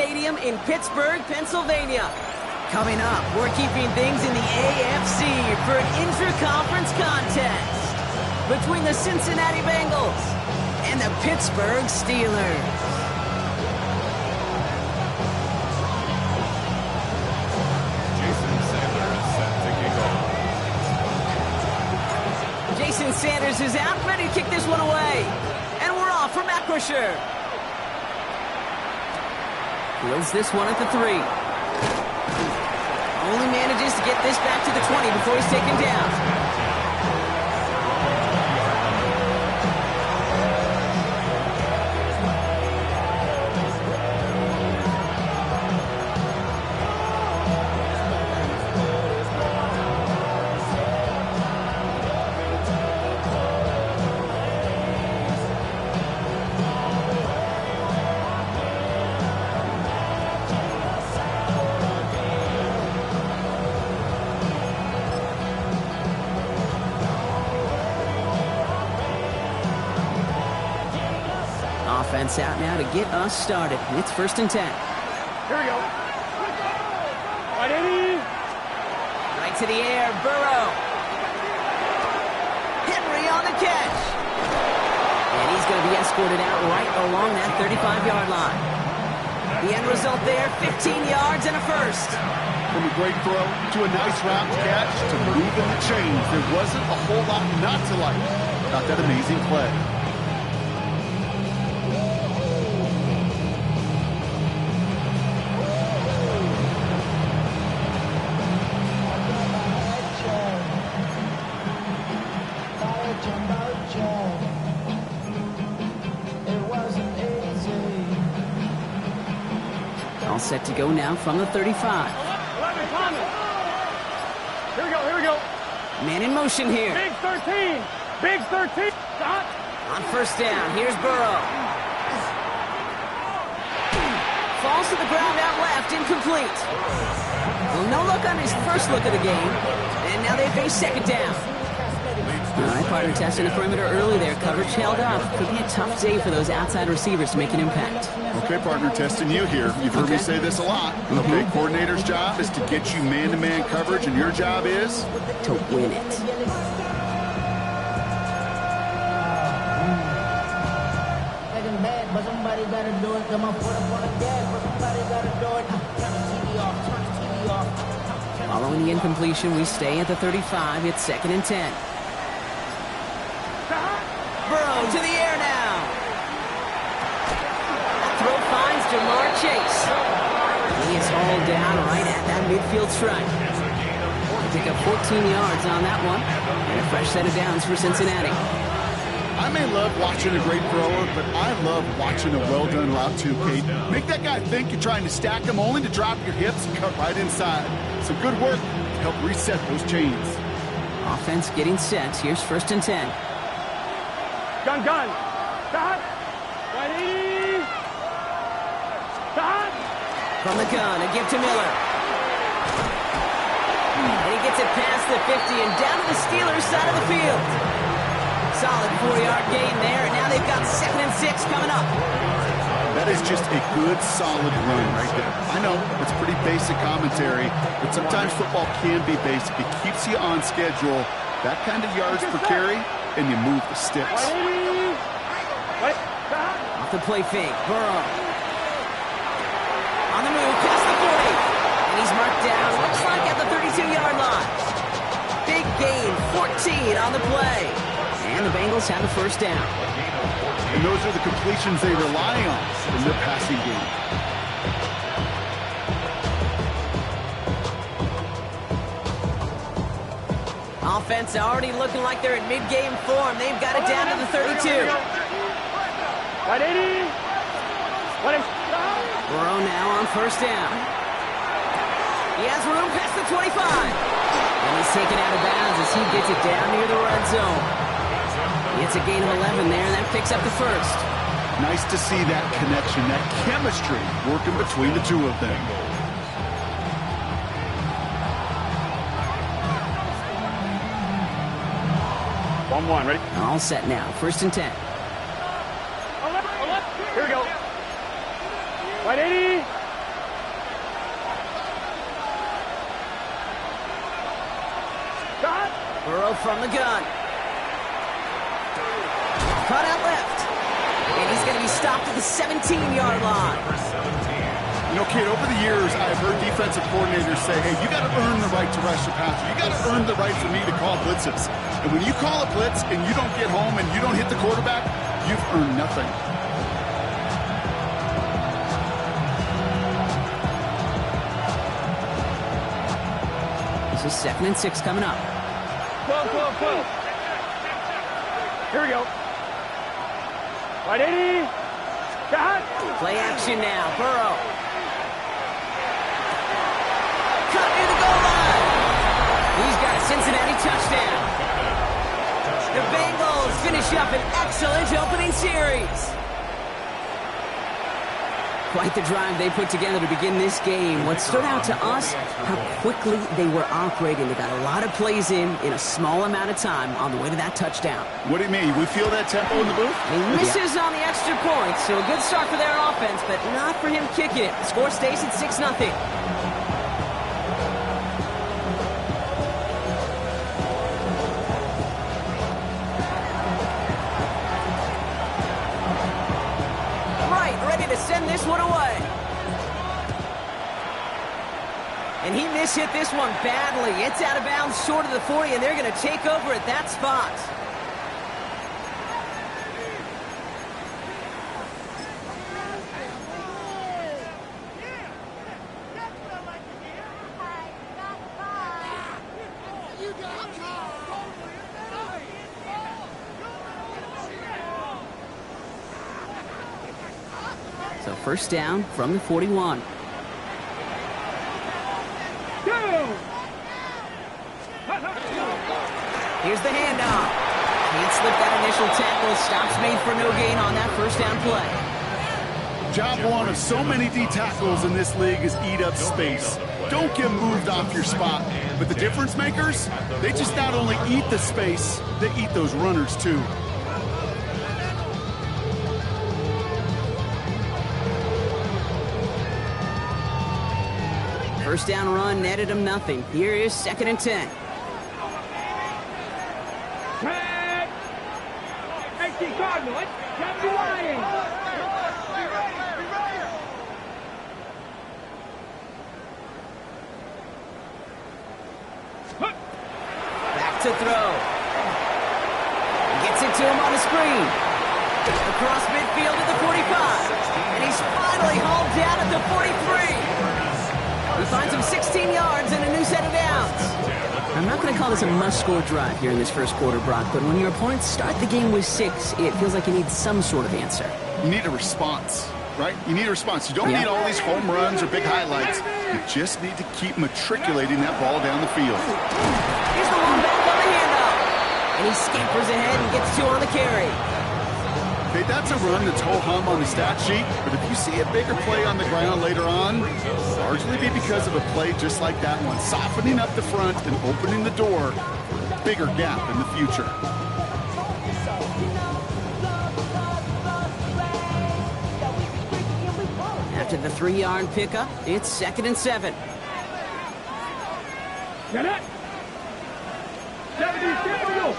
Stadium in Pittsburgh, Pennsylvania. Coming up, we're keeping things in the AFC for an intra-conference contest between the Cincinnati Bengals and the Pittsburgh Steelers. Jason Sanders is out, ready to kick this one away. And we're off for Matt Crusher. Fields this one at the 3. Only manages to get this back to the 20 before he's taken down. Offense out now to get us started. It's 1st and 10. Here we go. Right, Eddie. Right to the air, Burrow. Henry on the catch. And he's going to be escorted out right along that 35-yard line. The end result there, 15 yards and a first. From a great throw to a nice route catch to moving the chains, there wasn't a whole lot not to like about that amazing play. All set to go now from the 35. 11, here we go, here we go. Man in motion here. Big 13. Big 13. Stop. On 1st down, here's Burrow. Falls to the ground out left, incomplete. Well, no luck on his first look of the game. And now they face 2nd down. All right, partner testing the perimeter early there. Coverage held up. Could be a tough day for those outside receivers to make an impact. Okay, partner, testing you here. You've heard me say this a lot. Okay, coordinator's job is to get you man-to-man coverage, and your job is? To win it. But somebody gotta do it. Come on, put up on the gas, but somebody gotta do it. Turn the TV off, turn the TV off. Following the incompletion, we stay at the 35. It's 2nd and 10. Burrow to the air now. That throw finds Jamar Chase. He is hauled down right at that midfield stripe. They pick up 14 yards on that one. And a fresh set of downs for Cincinnati. I may love watching a great thrower, but I love watching a well-done route too, Kate. Make that guy think you're trying to stack him only to drop your hips and cut right inside. Some good work to help reset those chains. Offense getting set. Here's 1st and 10. Gun. Stop. Right, Eddie. Stop. From the gun, a give to Miller. And he gets it past the 50 and down to the Steelers' side of the field. Solid 4-yard gain there, and now they've got 2nd and 6 coming up. That is just a good, solid run right there. I know, it's pretty basic commentary, but sometimes football can be basic. It keeps you on schedule. That kind of yards per carry, and you move the sticks. Off the play fake, Burrow. On the move, past the 40. And he's marked down, looks like at the 32-yard line. Big gain, 14 on the play. And the Bengals have a 1st down. And those are the completions they rely on in their passing game. Offense already looking like they're in mid-game form. They've got it down to the 32. Right, 80. Burrow now on 1st down. He has room past the 25. And he's taken out of bounds as he gets it down near the red zone. It's a gain of 11 there, and that picks up the 1st. Nice to see that connection, that chemistry working between the two of them. One, ready? All set now, 1st and 10. Here we go. Right, 80. Burrow from the gun. Cut out left. And he's going to be stopped at the 17-yard line. You know, kid, over the years, I've heard defensive coordinators say, hey, you got to earn the right to rush the passer. You got to earn the right for me to call blitzes. And when you call a blitz and you don't get home and you don't hit the quarterback, you've earned nothing. This is 2nd and 6 coming up. 12. Here we go. Right 80. Got. Play action now. Burrow. Cut near the goal line. He's got a Cincinnati touchdown. The Bengals finish up an excellent opening series. Quite the drive they put together to begin this game. What stood out to us, how quickly they were operating. They got a lot of plays in a small amount of time on the way to that touchdown. What do you mean? We feel that tempo in the booth? He misses on the extra point, so a good start for their offense, but not for him kicking it. The score stays at 6-0. Send this one away. And he mishit this one badly. It's out of bounds short of the 40, and they're going to take over at that spot. So first down from the 41. Here's the handoff. Can't slip that initial tackle. Stops made for no gain on that first down play. Job one of so many D tackles in this league is eat up space. Don't get moved off your spot. But the difference makers, they just not only eat the space, they eat those runners too. First down run netted him nothing. Here is 2nd and 10. Tag! 18 Cardinal. Can't be lying. Back to throw. Gets it to him on the screen. Across midfield at the 45. And he's finally hauled down at the 43. He finds him 16 yards and a new set of downs. I'm not going to call this a must-score drive here in this first quarter, Brock, but when your opponents start the game with 6, it feels like you need some sort of answer. You need a response, right? You need a response. You don't need all these home runs or big highlights. You just need to keep matriculating that ball down the field. Here's the one back on the handoff. And he scampers ahead and gets 2 on the carry. Okay, that's a run that's ho-hum on the stat sheet, but if you see a bigger play on the ground later on, largely be because of a play just like that one, softening up the front and opening the door for a bigger gap in the future. After the 3-yard pickup, it's 2nd and 7. Get it? 70, go.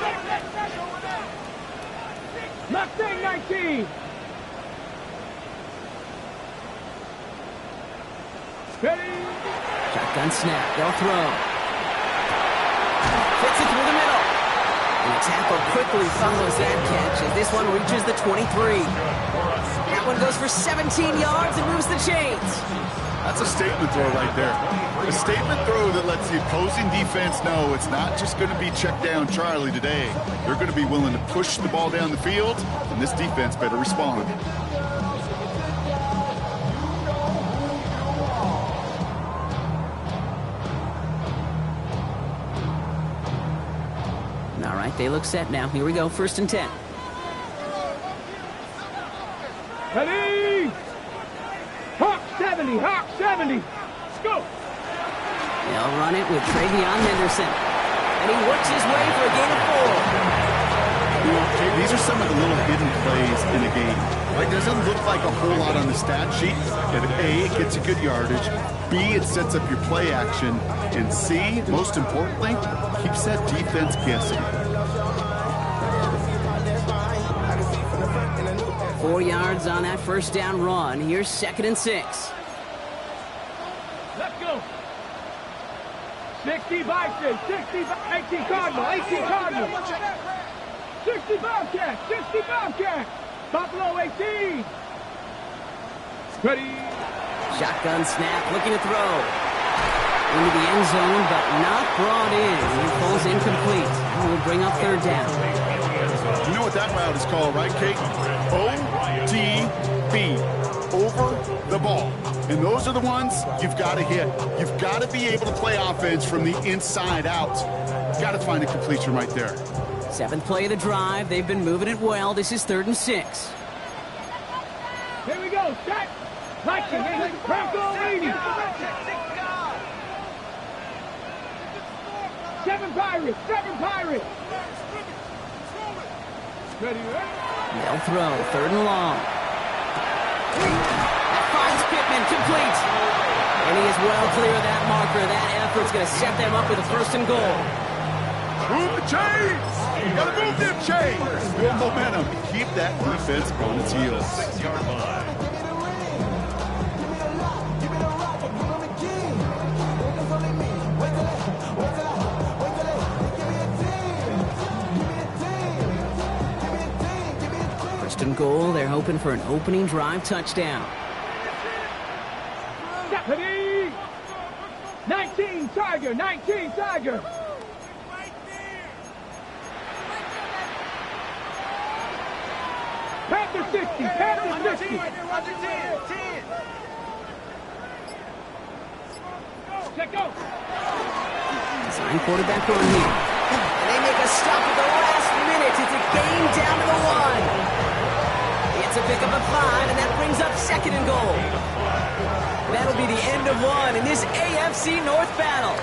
Mustang 19. Ready? Shotgun snap. They'll throw. Fits it through the middle. And the tackle quickly follows that catch as this one reaches the 23. That one goes for 17 yards and moves the chains. That's a statement throw right there. A statement throw that lets the opposing defense know it's not just going to be check down Charlie today. They're going to be willing to push the ball down the field, and this defense better respond. All right, they look set now. Here we go, 1st and 10. Ready? Hawk 70, Hawk 70. Let's go. They'll run it with Travion Henderson. And he works his way for a gain of 4. Okay, these are some of the little hidden plays in a game. It doesn't look like a whole lot on the stat sheet. And A, it gets you good yardage. B, it sets up your play action. And C, most importantly, keeps that defense guessing. 4 yards on that first down run. Here's 2nd and 6. Let's go. 60 Vikings, 60 18 Cardinal, 18 Cardinal. 60 Bobcats, 60 Bobcats. Buffalo 18. Ready. Shotgun snap, looking to throw. Into the end zone, but not brought in. He falls incomplete. And will bring up 3rd down. You know what that route is called, right, Kate? ODB. Over the ball. And those are the ones you've got to hit. You've got to be able to play offense from the inside out. Got to find a completion right there. 7th play of the drive. They've been moving it well. This is 3rd and 6. Here we go. Set. Vikings. Bronco 80. 7 Pirates. 7 Pirates. Ready. They'll throw. 3rd and long. That finds Pittman. Complete. And he is well clear of that marker. That effort's going to set them up with a 1st and goal. Move the chains! You gotta move them chains! Good momentum. Keep that defense on its heels. 6-yard line. First and goal. They're hoping for an opening drive touchdown. 19 Tiger, 19 Tiger. Panther 60, Panther 60. Check go. Design quarterback run here. And they make a stop at the last minute. It's a game down to the 1. It's a pick up of 5, and that brings up 2nd and goal. That'll be the end of 1 in this AFC North battle.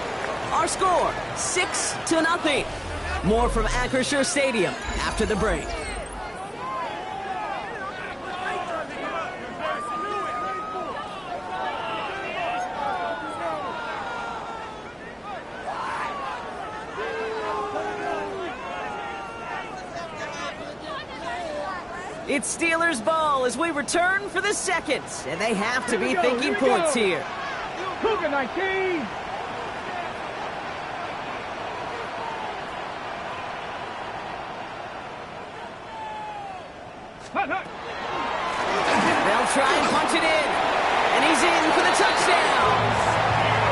Our score, 6-0. More from Acrisure Stadium after the break. It's Steelers ball as we return for the 2nd, and they have to be thinking points here. Cougar 19. They'll try and punch it in, and he's in for the touchdown.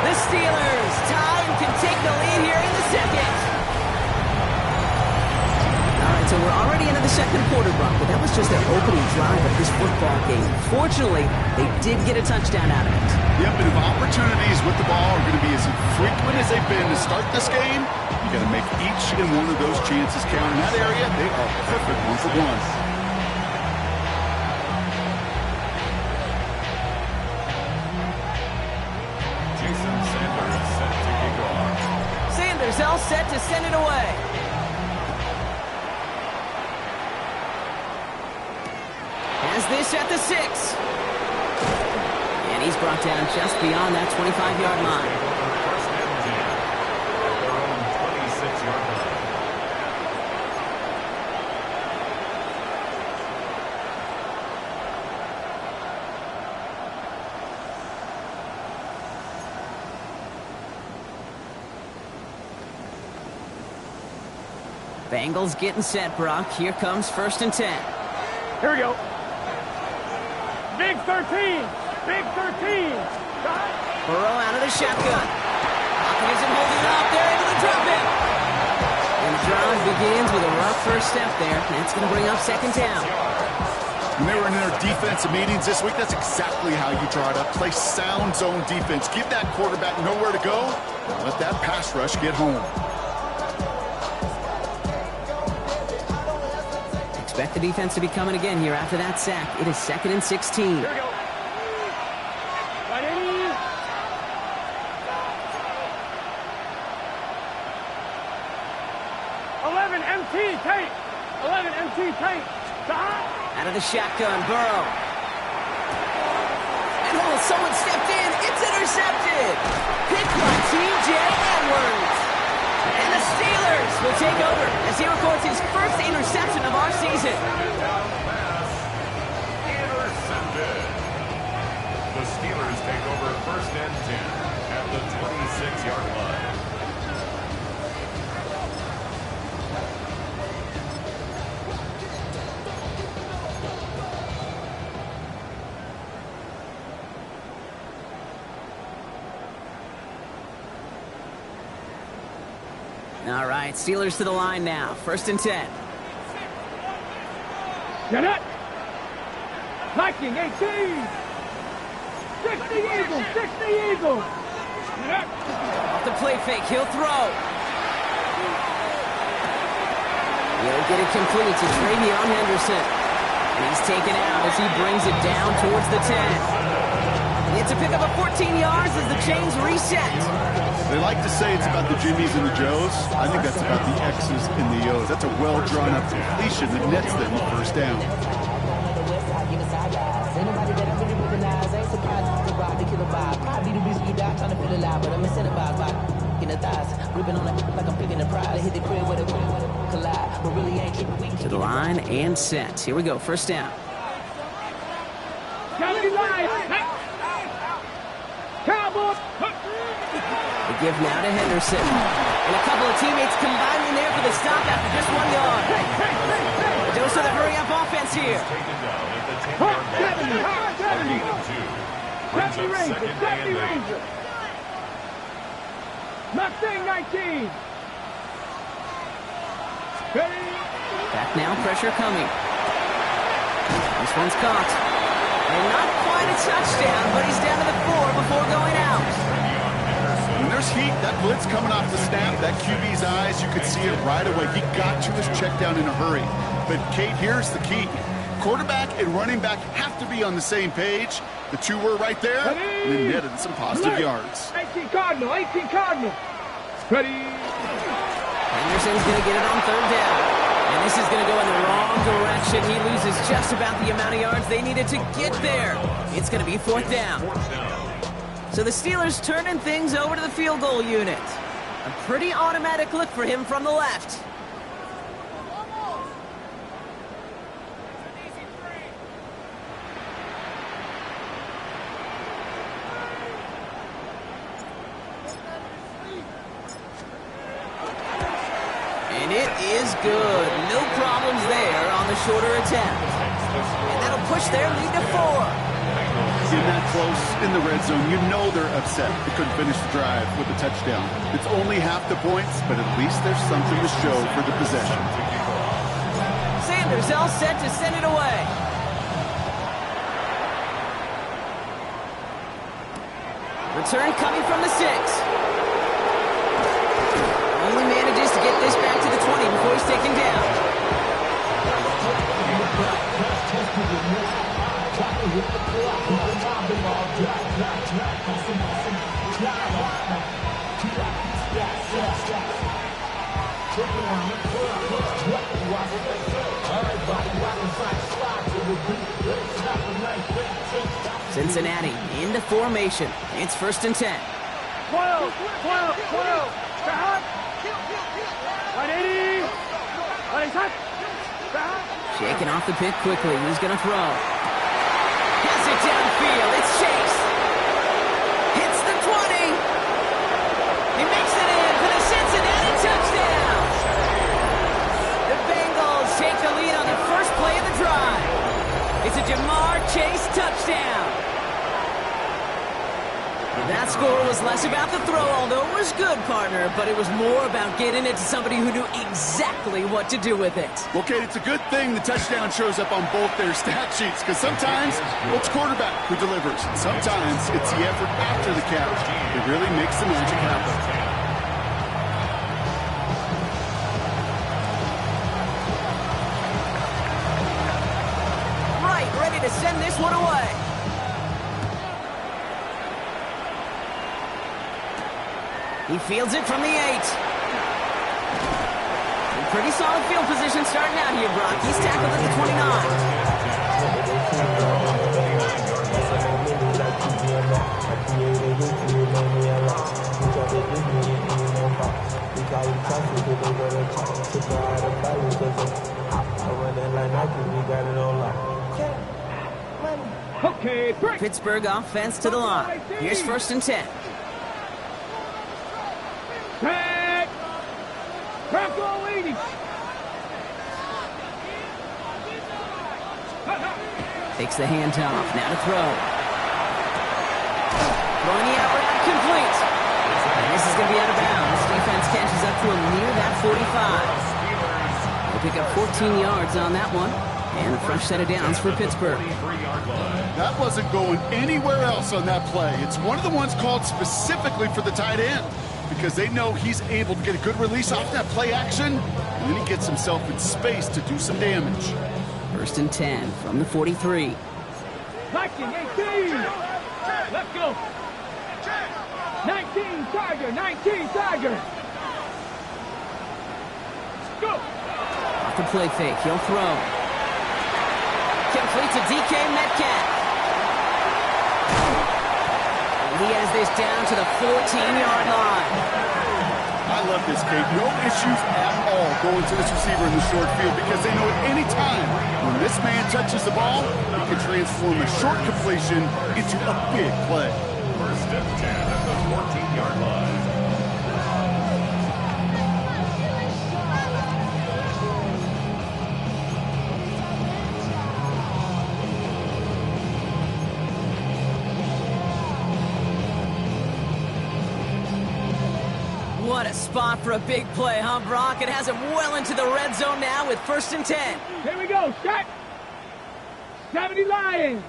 The Steelers tie and can take the lead here in the 2nd. All right, so we're already into the 2nd quarter, Brock, but that was just their opening drive of this football game. Fortunately, they did get a touchdown out of it. Yep, and if opportunities with the ball are going to be as frequent as they've been to start this game, you got to make each and one of those chances count. In that area, they are perfect 1-for-1. Sanders all set to send it away. Has this at the 6. And he's brought down just beyond that 25-yard line. First down, their own 26-yard line. Bengals getting set, Brock. Here comes 1st and 10. Here we go. Big 13. Big 13. Burrow out of the shotgun. Hopkins isn't holding it up. They're able to drop him. And the drive begins with a rough first step there. That's going to bring up 2nd down. When they were in their defensive meetings this week, that's exactly how you draw it up. Play sound zone defense. Give that quarterback nowhere to go. Let that pass rush get home. Expect the defense to be coming again here after that sack. It is 2nd and 16. Here we go. Right in. 11 MT tape. 11, MC tight. Out of the shotgun, Burrow. And oh, someone stepped in. It's intercepted. Picked by T.J. Edwards. And the Steelers will take over as he records his first interception of our season. Down pass. Intercepted. The Steelers take over first and 10 at the 26-yard line. All right, Steelers to the line now. First and 10. Get it. Viking 18. 60 Eagles. 60 Eagles. Off the play fake, he'll throw. He'll get it complete to Travion Henderson. And he's taken out as he brings it down towards the 10. It's a pickup of 14 yards as the chains reset. They like to say it's about the Jimmies and the Joes. I think that's about the X's and the O's. That's a well-drawn-up completion that nets them the first down. To the line and set. Here we go, first down. Cowboys. The give now to Henderson. And a couple of teammates combining there for the stop after just 1 yard. Dose of the hurry-up offense here. Taken down at the 10-yard line. 2. Brings up second and 8. Mustang 19. Back now, pressure coming. This one's caught. And not quite a touchdown, but he's down to the 4 before going out. When there's heat, that blitz coming off the snap, that QB's eyes, you could see it right away. He got to his check down in a hurry. But, Kate, here's the key. Quarterback and running back have to be on the same page. The two were right there, and then netted some positive yards. 18 Cardinal, 18 Cardinal. Ready. Henderson's going to get it on third down. And this is going to go in the wrong direction. He loses just about the amount of yards they needed to get there. It's going to be fourth down. So the Steelers turning things over to the field goal unit. A pretty automatic look for him from the left. And it is good. No problems there on the shorter attempt. And that'll push their lead to 4. In that close in the red zone, you know they're upset. They couldn't finish the drive with a touchdown. It's only half the points, but at least there's something to show for the possession. Sanders all set to send it away. Return coming from the 6. Only manages to get this back to the 20 before he's taken down. Cincinnati into formation. It's first and 10. 12, 12, 12. 180. 180. Shaking off the pick quickly. He's going to throw. Has it downfield. It's Chase. Hits the 20. He makes it in for the Cincinnati touchdown. The Bengals take the lead on the first play of the drive. It's a Jamar Chase touchdown. That score was less about the throw, although it was good, partner, but it was more about getting it to somebody who knew exactly what to do with it. Well, Kate, it's a good thing the touchdown shows up on both their stat sheets, because sometimes it's quarterback who delivers. Sometimes it's the effort after the catch that really makes the magic happen. Right, ready to send this one away. He fields it from the 8. Pretty solid field position starting out here, Brock. He's tackled at the 29. Okay, break. Pittsburgh offense to the line. Here's 1st and 10. Back. Crack all 80. Takes the handoff. Now to throw. Throwing the out route complete. And this is going to be out of bounds. Defense catches up to him near that 45. They'll pick up 14 yards on that one. And a fresh set of downs for Pittsburgh. That wasn't going anywhere else on that play. It's one of the ones called specifically for the tight end because they know he's able to get a good release off that play action, and then he gets himself in space to do some damage. 1st and 10 from the 43. 19, 18. Let's go. 19, Tiger. 19, Tiger. Go. Off the play fake. He'll throw. Complete to DK Metcalf. And he has this down to the 14-yard line. I love this, Kate. No issues at all going to this receiver in the short field because they know at any time when this man touches the ball, he can transform a short completion into a big play. 1st and 10 at the 14-yard line. What a spot for a big play, huh, Brock? It has him well into the red zone now with 1st and 10. Here we go. Shot. 70 Lions.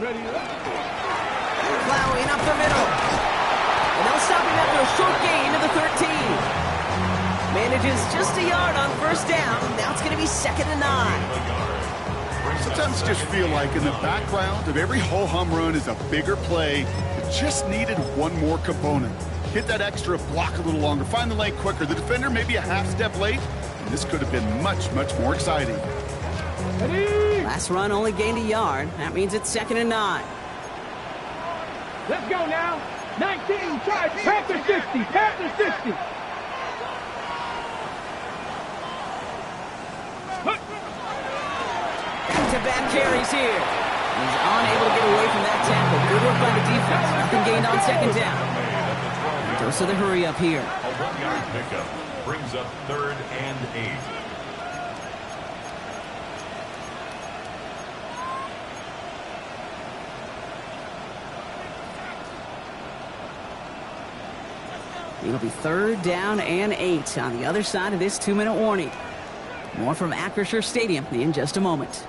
Ready up. Plowing up the middle. And they'll stop him after a short gain to the 13. Manages just a yard on 1st down. Now it's going to be 2nd and 9. Sometimes you just feel like in the background of every ho-hum run is a bigger play that just needed one more component. Hit that extra block a little longer, find the lane quicker. The defender maybe a half step late, and this could have been much, much more exciting. Ready. Last run only gained a yard. That means it's 2nd and 9. Let's go now. 19, charge. Panther 60. Panther 60. Back-to-back carries here. He's unable to get away from that tackle. Good work by the defense. Nothing gained on 2nd down. Dose of the hurry up here. A 1-yard pickup brings up 3rd and 8. It'll be 3rd down and 8 on the other side of this 2-minute warning. More from Acrisure Stadium in just a moment.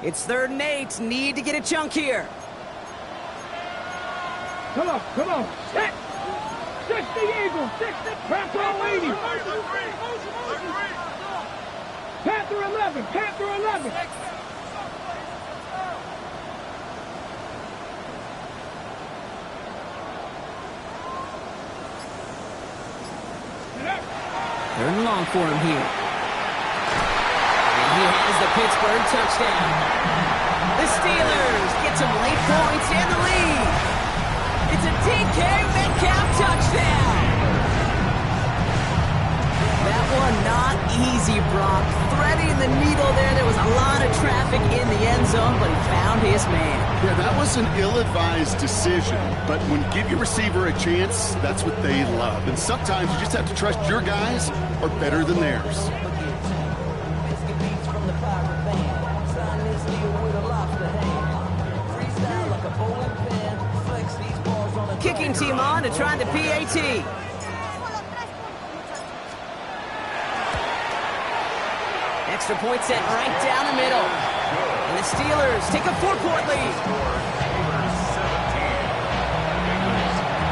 It's 3rd and 8. Need to get a chunk here. Come on, come on. Set. 60 Eagles, 60. Panther 80. Panther 11, Panther 11. Third and long for him here. And he has the Pittsburgh touchdown. The Steelers get some late points and the lead. It's a DK Metcalf touchdown. That one not easy, Brock. Threading the needle there. There was a lot of traffic in the end zone, but he found his man. Yeah, that was an ill-advised decision, but when give your receiver a chance, that's what they love. And sometimes you just have to trust your guys are better than theirs. Kicking team on to try the PAT. Extra point sent right down the middle. And the Steelers take a 4-point lead. Steelers 17, Bengals 13.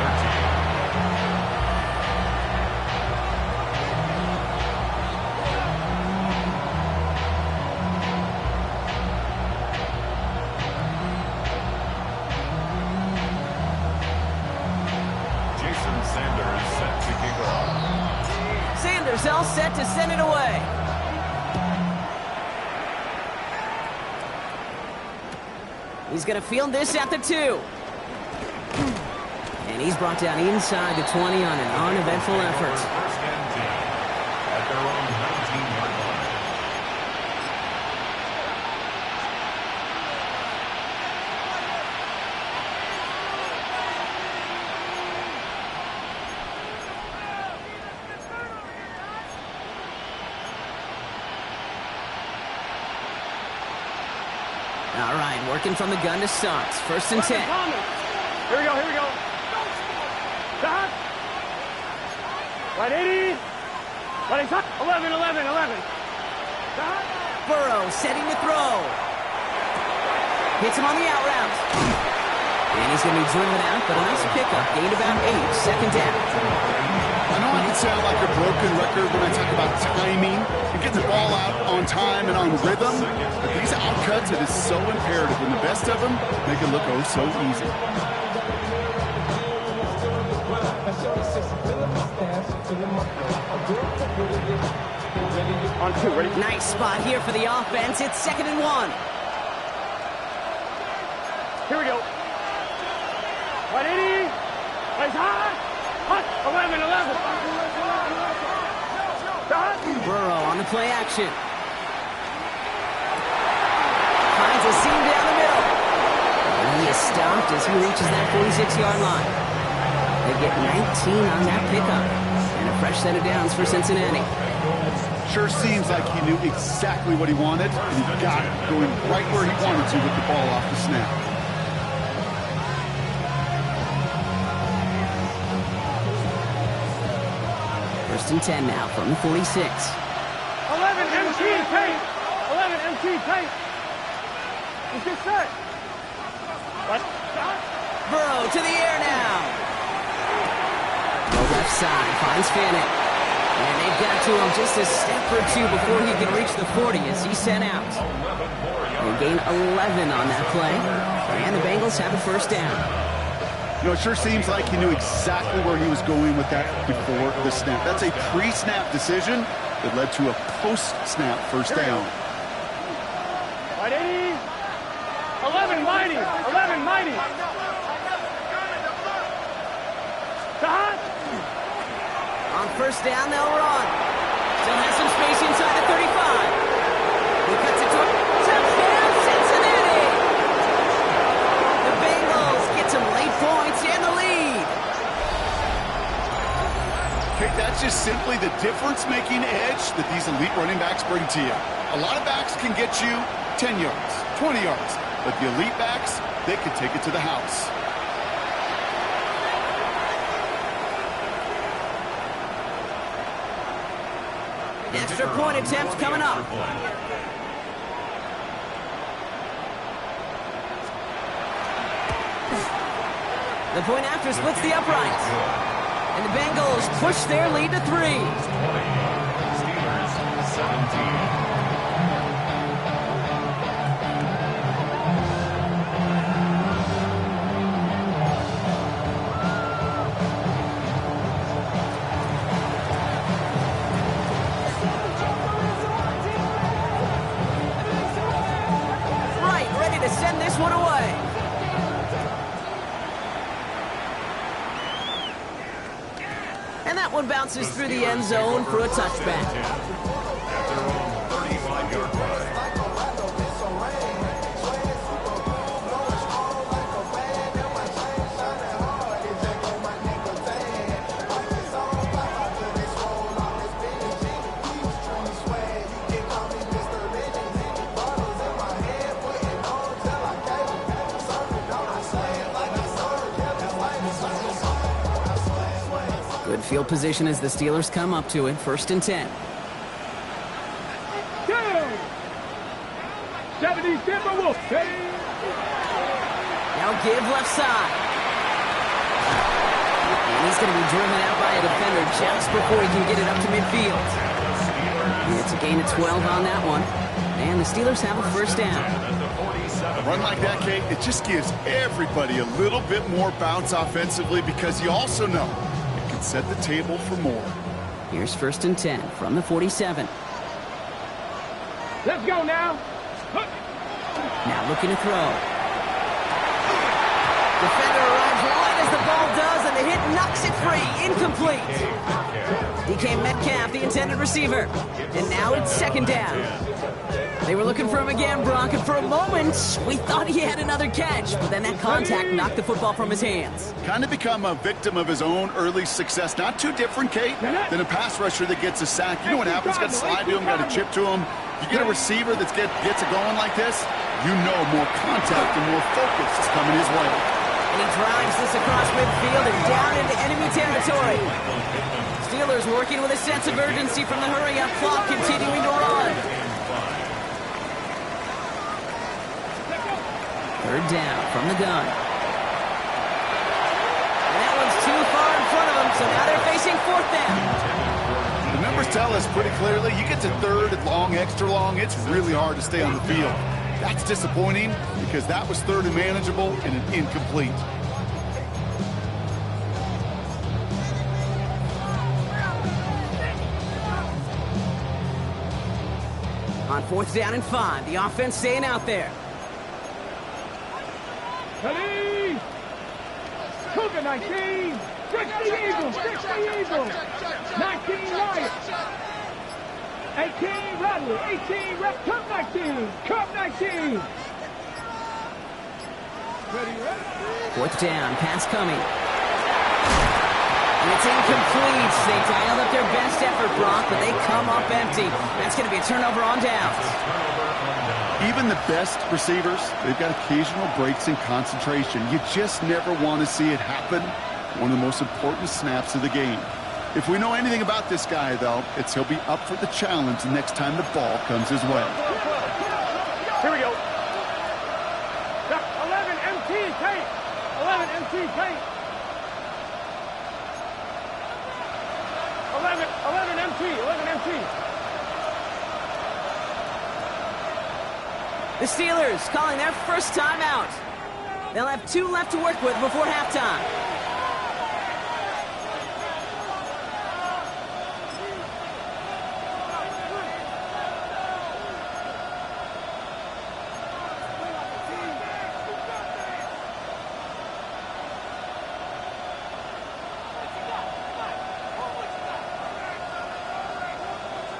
Jason Sanders set to kick off. Sanders all set to send it away. He's going to field this at the 2. And he's brought down inside the 20 on an uneventful effort. First and 10 at their own 19-yard line. All right, working from the gun to start. First and 10. Here we go, here we go. Stop. Right 80. Right top. 11, 11, 11. Stop. Burrow setting to throw. Hits him on the out route. And he's going to be driven out, but a nice pickup. Gained about 8. Second down. I know I can sound like a broken record when I talk about timing and getting the ball out on time and on rhythm, but these outcuts, it is so imperative, and the best of them make it look oh so easy. On 2, ready? Nice spot here for the offense. It's 2nd and 1. Here we go. Right 80. Right high. Hot. 11, 11. Stop. Burrow on the play action. Finds a seam down the middle. And he is stopped as he reaches that 46-yard line. They get 19 on that pickup. And a fresh set of downs for Cincinnati. Sure seems like he knew exactly what he wanted, and he got it going right where he wanted to with the ball off the snap. First and 10 now from the 46. 11 MT paint. 11 MT paint. He's just set. What? Stop. Burrow to the air now. The left side finds Fanning. And they've got to him just a step or 2 before he can reach the 40 as he's sent out. They gain 11 on that play. And the Bengals have a first down. You know, it sure seems like he knew exactly where he was going with that before the snap. That's a pre-snap decision that led to a post-snap first down. Right 80. 11 mighty. 11 mighty. Stop. On first down, they'll run. Still has some space inside the 35. He cuts it to a touchdown, Cincinnati! The Bengals get some late points and the lead. Okay, that's just simply the difference-making edge that these elite running backs bring to you. A lot of backs can get you 10 yards, 20 yards, but the elite backs, they can take it to the house. Extra point attempt coming up. The point after splits the uprights. And the Bengals push their lead to 3. Steelers 17. To send this one away. And that one bounces through the end zone for a touchback. At their own 35-yard line. Good field position as the Steelers come up to it. First and 10. Two. Now give left side. And he's going to be driven out by a defender just before he can get it up to midfield. And it's a gain of 12 on that one. And the Steelers have a first down. A run like that, Kate, it just gives everybody a little bit more bounce offensively because you also know it can set the table for more. Here's 1st and 10 from the 47. Let's go now. Now looking to throw. Defender arrives right as the ball does, and the hit knocks it free. Incomplete. DK Metcalf, the intended receiver. And now it's 2nd down. They were looking for him again, Brock, and for a moment, we thought he had another catch, but then that contact knocked the football from his hands. Kind of become a victim of his own early success. Not too different, Kate, than a pass rusher that gets a sack. You know what happens? Got to slide to him, got to chip to him. You get a receiver that gets it going like this, you know more contact and more focus is coming his way. And he drives this across midfield and down into enemy territory. Steelers working with a sense of urgency from the hurry-up clock, continuing to run. 3rd down from the gun. And that one's too far in front of them, so now they're facing 4th down. The numbers tell us pretty clearly, you get to 3rd and long, extra long, it's really hard to stay on the field. That's disappointing because that was 3rd and manageable and an incomplete. On 4th down and 5, the offense staying out there. Ready? Cougar 19. Fix the Eagles. Fix the Eagles. 19 Wyatt. 18 Bradley. 18 Rep. Cup 19. Cup 19. Ready? 4th down, pass coming. And it's incomplete. They dialed up their best effort, Brock, but they come up empty. That's going to be a turnover on downs. Even the best receivers, they've got occasional breaks in concentration. You just never want to see it happen. One of the most important snaps of the game. If we know anything about this guy, though, it's he'll be up for the challenge the next time the ball comes his way. Here we go. 11 MT tape. 11 MT tape. 11 MT. 11 MT. The Steelers calling their first timeout. They'll have 2 left to work with before halftime.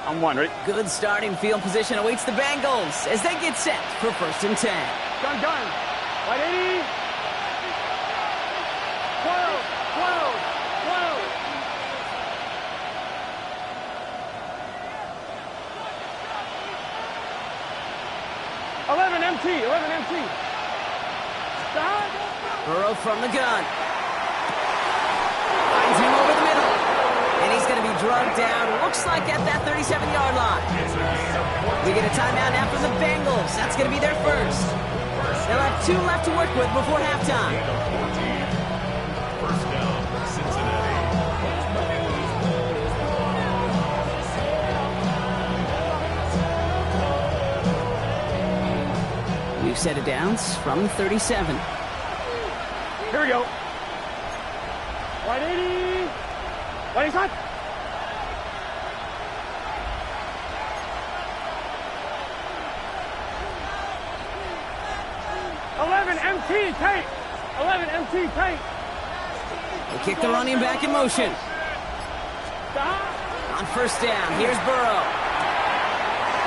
On 1, ready? Good starting field position awaits the Bengals as they get set for 1st and 10. Done. Right 80. 12. 11 MT. 11 MT. Stop. Burrow from the gun. Finds him over the middle. And he's going to be drugged down, looks like at that 37-yard line. We get a timeout now from the Bengals. That's going to be their first. They'll have 2 left to work with before halftime. First down, Cincinnati. New set of downs from 37. Here we go. Right 80. Right inside. 11 MT tape. 11 MT tape. They kick the running back in motion. On 1st down, here's Burrow.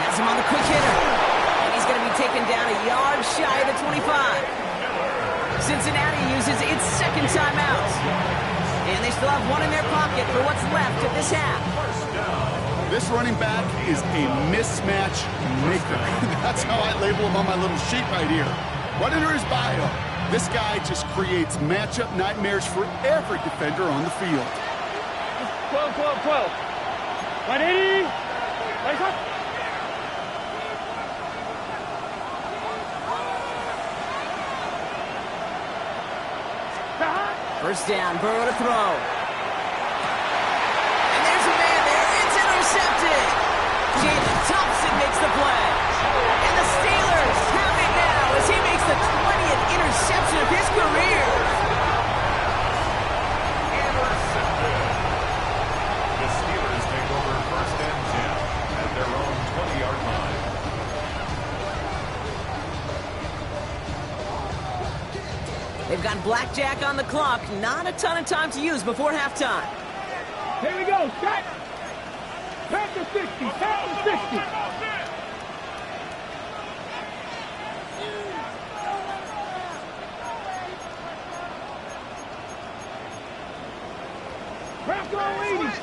Has him on the quick hitter. And he's going to be taken down a yard shy of the 25. Cincinnati uses its 2nd timeout. And they still have 1 in their pocket for what's left of this half. This running back is a mismatch maker. That's how I label him on my little sheet right here. Right under his bio, this guy just creates matchup nightmares for every defender on the field. 12. 180. Right up. First down, Burrow to throw. And there's a man there. It's intercepted. Jalen Thompson makes the play. And the Steelers have it now as he makes the 20th interception of his career. Intercepted. The Steelers take over first and 10 at their own 20-yard line. They've got blackjack on the clock. Not a ton of time to use before halftime. Here we go. Set. Set to 60. Set to 60. Craft on ladies.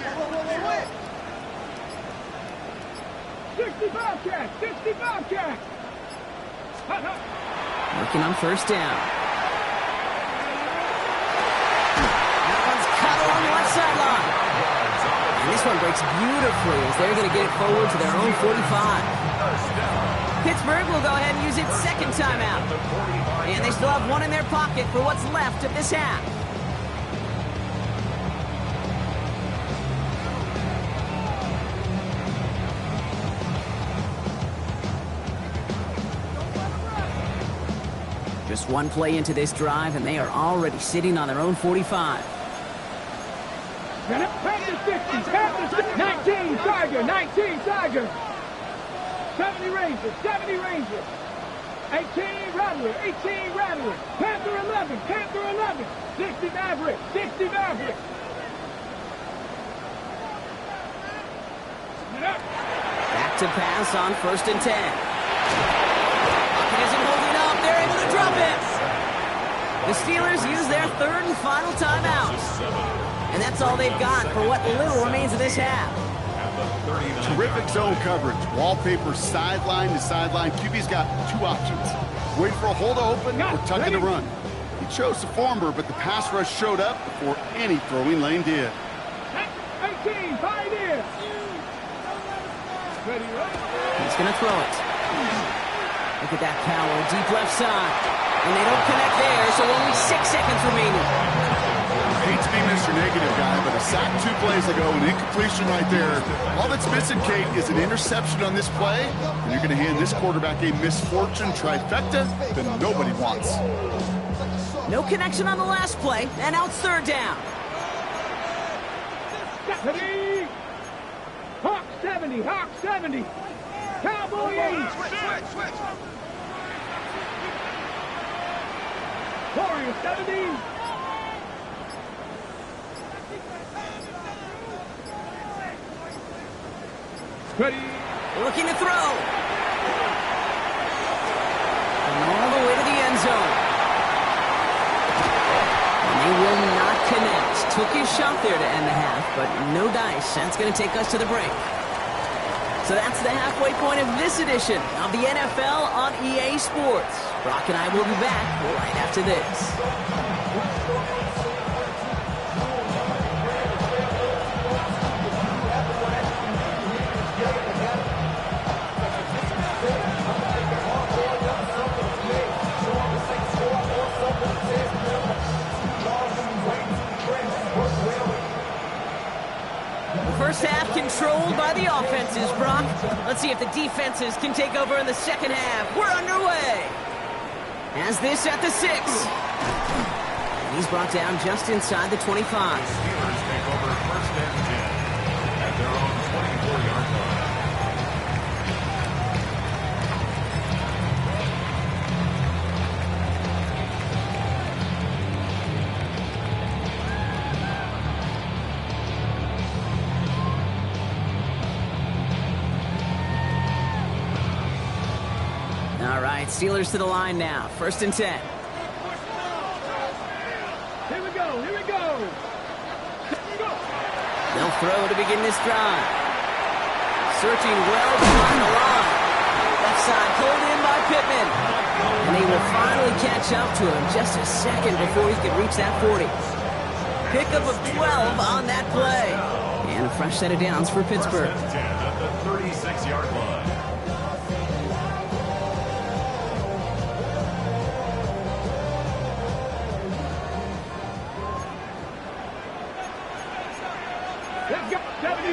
65 catch. 65 catch. Working on first down. Cut along the left sideline. And this one breaks beautifully as they're going to get it forward to their own 45. Pittsburgh will go ahead and use its second timeout. And they still have one in their pocket for what's left of this half. Just one play into this drive, and they are already sitting on their own 45. 19 Tiger, 19 Tiger. 70 Rangers, 70 Rangers. 18 Rattler, 18 Rattler. Panther 11, Panther 11. 60 Maverick, 60 Maverick. Back to pass on first and 10. Bucket isn't holding up. They're able to drop it. The Steelers use their third and final timeout. And that's all they've got for what little remains of this half. Terrific zone coverage. Wallpaper sideline to sideline. QB's got two options. Wait for a hole to open or tuck in to run. He chose the former, but the pass rush showed up before any throwing lane did. 18, Pioneer. He's going to throw it. Look at that power, deep left side. And they don't connect there, so only 6 seconds remaining. I hate to be Mr. Negative guy, but a sack 2 plays ago, an incompletion right there. All that's missing, Kate, is an interception on this play, and you're going to hand this quarterback a misfortune trifecta that nobody wants. No connection on the last play, and now it's third down. Hawk 70, Hawk 70. Cowboy 80. Warrior 70. Ready. Looking to throw. And all the way to the end zone. And they will not connect. Took his shot there to end the half, but no dice. That's going to take us to the break. So that's the halfway point of this edition of the NFL on EA Sports. Brock and I will be back right after this. First half controlled by the offenses, Brock. Let's see if the defenses can take over in the second half. We're underway. As this at the 6. And he's brought down just inside the 25. Steelers take over first and 10 at their own 24-yard line. All right, Steelers to the line now. First and 10. Here we go, here we go. They'll throw to begin this drive. Searching well behind the line. Left side pulled in by Pittman. And they will finally catch up to him just a second before he could reach that 40. Pickup of 12 on that play. And a fresh set of downs for Pittsburgh. First and 10 at the 36-yard line. Let's go. 70,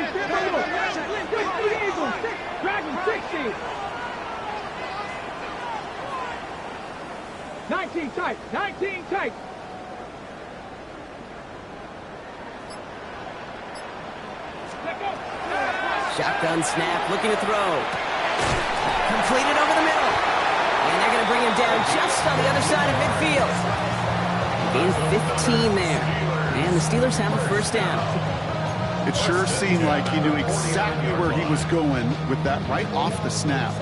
Eagles. Dragon 60. 19 tight. 19 tight. Shotgun snap, looking to throw. Completed over the middle. And they're going to bring him down just on the other side of midfield. Gain 15 there. And the Steelers have a first down. It sure seemed like he knew exactly where he was going with that right off the snap.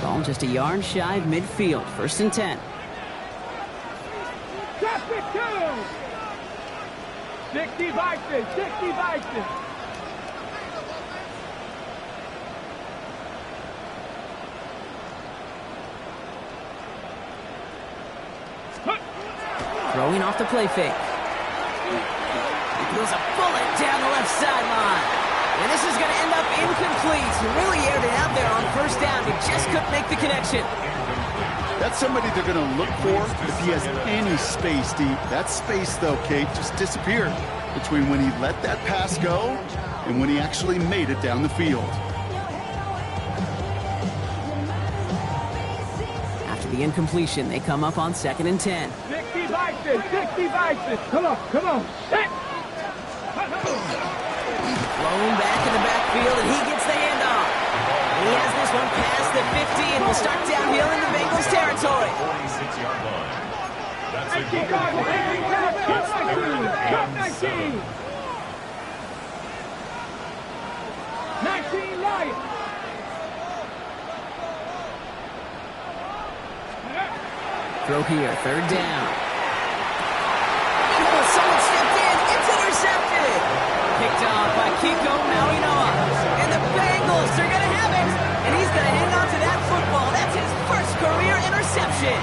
Ball just a yard shy of midfield. First and 10. Traffic 2. 60 Vikings. 60 Vikings. Throwing off the play fake. He throws a bullet down the left sideline. And this is going to end up incomplete. He really aired it out there on first down. He just couldn't make the connection. That's somebody they're going to look for if he has any space deep. That space, though, Kate, just disappeared between when he let that pass go and when he actually made it down the field. After the incompletion, they come up on 2nd and 10. 60 Vikings. 60 Vikings. Come on. Come on. Set. Thrown back in the backfield, and he gets the handoff. And he has this one past the 50 and will start downhill in the Bengals territory. 46-yard line. That's a 18 Cardinals. 18 Cardinals. 19. 19 Lions. Throw here, third down. Oh, someone stepped in. It's intercepted. Picked off by Kiko Mauinoa. And the Bengals are going to have it. And he's going to hang on to that football. That's his first career interception.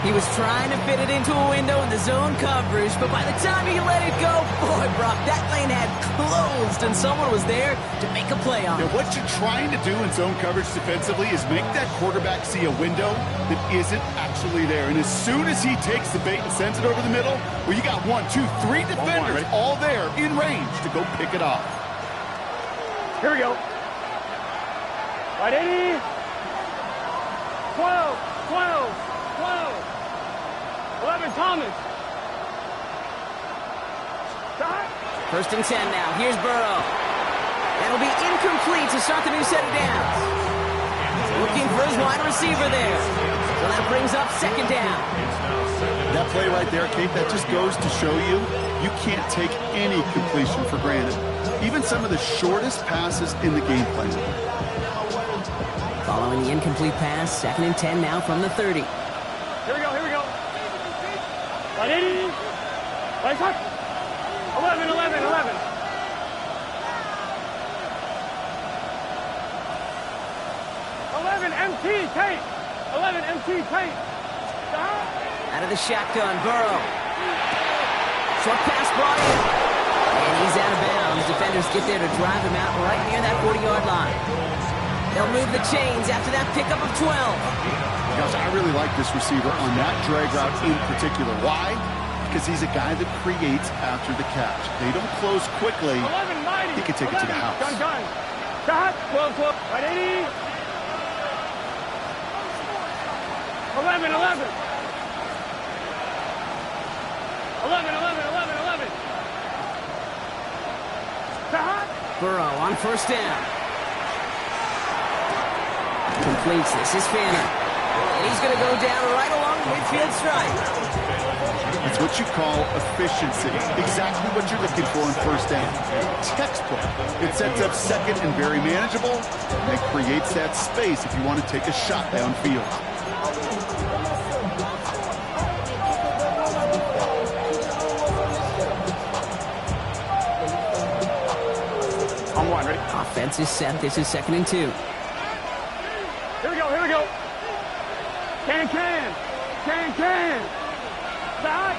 He was trying to fit it into a window in the zone coverage, but by the time he let it go, boy, Brock, that lane had closed, and someone was there to make a play on it. Now, what you're trying to do in zone coverage defensively is make that quarterback see a window that isn't actually there. And as soon as he takes the bait and sends it over the middle, well, you got 1, 2, 3 defenders all there in range to go pick it off. Here we go. Right, 80. 12, 12, 12. 11 Thomas. Stop. First and 10 now. Here's Burrow. That'll be incomplete to start the new set of downs. Looking for his wide receiver there. So that brings up 2nd down. That play right there, Kate, that just goes to show you, you can't take any completion for granted. Even some of the shortest passes in the game plan. Following the incomplete pass, 2nd and 10 now from the 30. Here we go, here we go. Right, 80. Right, touch. 11, 11, 11. 11 MT tape. 11 MT tape. Stop. Out of the shotgun, Burrow. Short pass brought in. And he's out of bounds. Defenders get there to drive him out right near that 40-yard line. They'll move the chains after that pickup of 12. Gosh, I really like this receiver on that drag route in particular. Why? Because he's a guy that creates after the catch. They don't close quickly. 11, 90. He can take 11, it to the house. Gun. Shot. 12, 12. Right, 80. 11, 11. 11, 11, 11, 11. Shot. Burrow on first down. Completes this. Is Fanner. And he's going to go down right along the midfield stripe. It's what you call efficiency. Exactly what you're looking for in first down. Textbook. It sets up second and very manageable, and it creates that space if you want to take a shot downfield. On one, ready? Offense is set. This is 2nd and 2. Here we go, here we go. Can. Stop.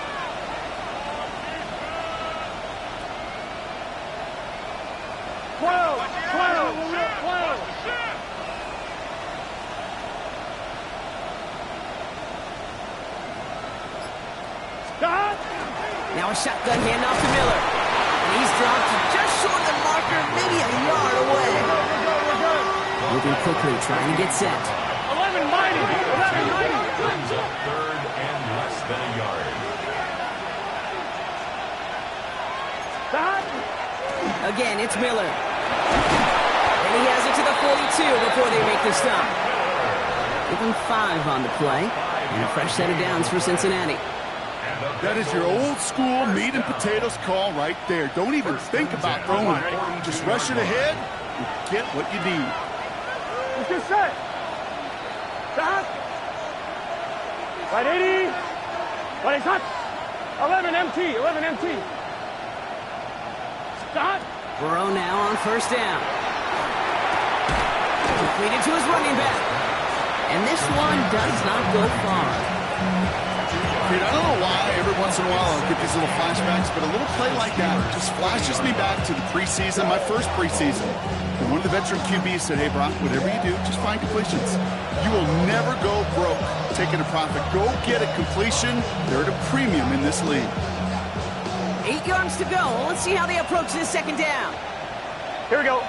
12. Now a shotgun handoff to Miller. And he's dropped just short of the marker, maybe a yard away. Moving quickly, trying to get set. 11 mighty. 11 mighty. Brings up third and less than a yard. Stop. Again, it's Miller. And he has it to the 42 before they make the stop. Give him 5 on the play. And a fresh set of downs for Cincinnati. That is your old school meat and potatoes call right there. Don't even think about throwing it. Just rush it ahead and get what you need. Let's get set. Stop. Right 80. Right hot. 11 MT. 11 MT. Stop. Burrow now on first down. Completed to his running back. And this one does not go far. I don't know why every once in a while I'll get these little flashbacks, but a little play like that just flashes me back to the preseason, my first preseason. And one of the veteran QBs said, hey, Brock, whatever you do, just find completions. You will never go broke taking a profit. Go get a completion. They're at a premium in this league. 8 yards to go. Let's see how they approach this second down. Here we go.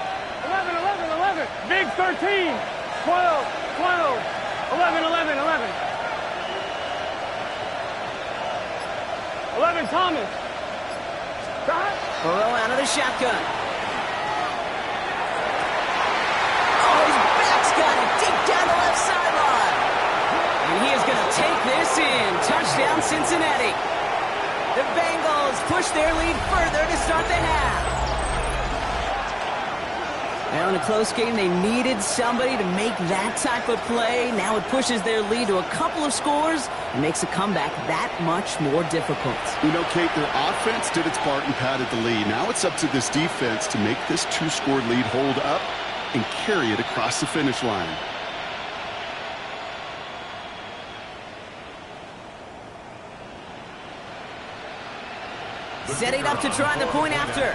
11, 11, 11. Big 13. 12, 12. 11, 11, 11. 11 Thomas. Stop. Burrow out of the shotgun. Oh, his back's got it deep down the left sideline. And he is going to take this in. Touchdown, Cincinnati. The Bengals push their lead further to start the half. Now in a close game, they needed somebody to make that type of play. Now it pushes their lead to a couple of scores and makes a comeback that much more difficult. You know, Kate, their offense did its part and padded the lead. Now it's up to this defense to make this 2-score lead hold up and carry it across the finish line. Setting up to try the point after.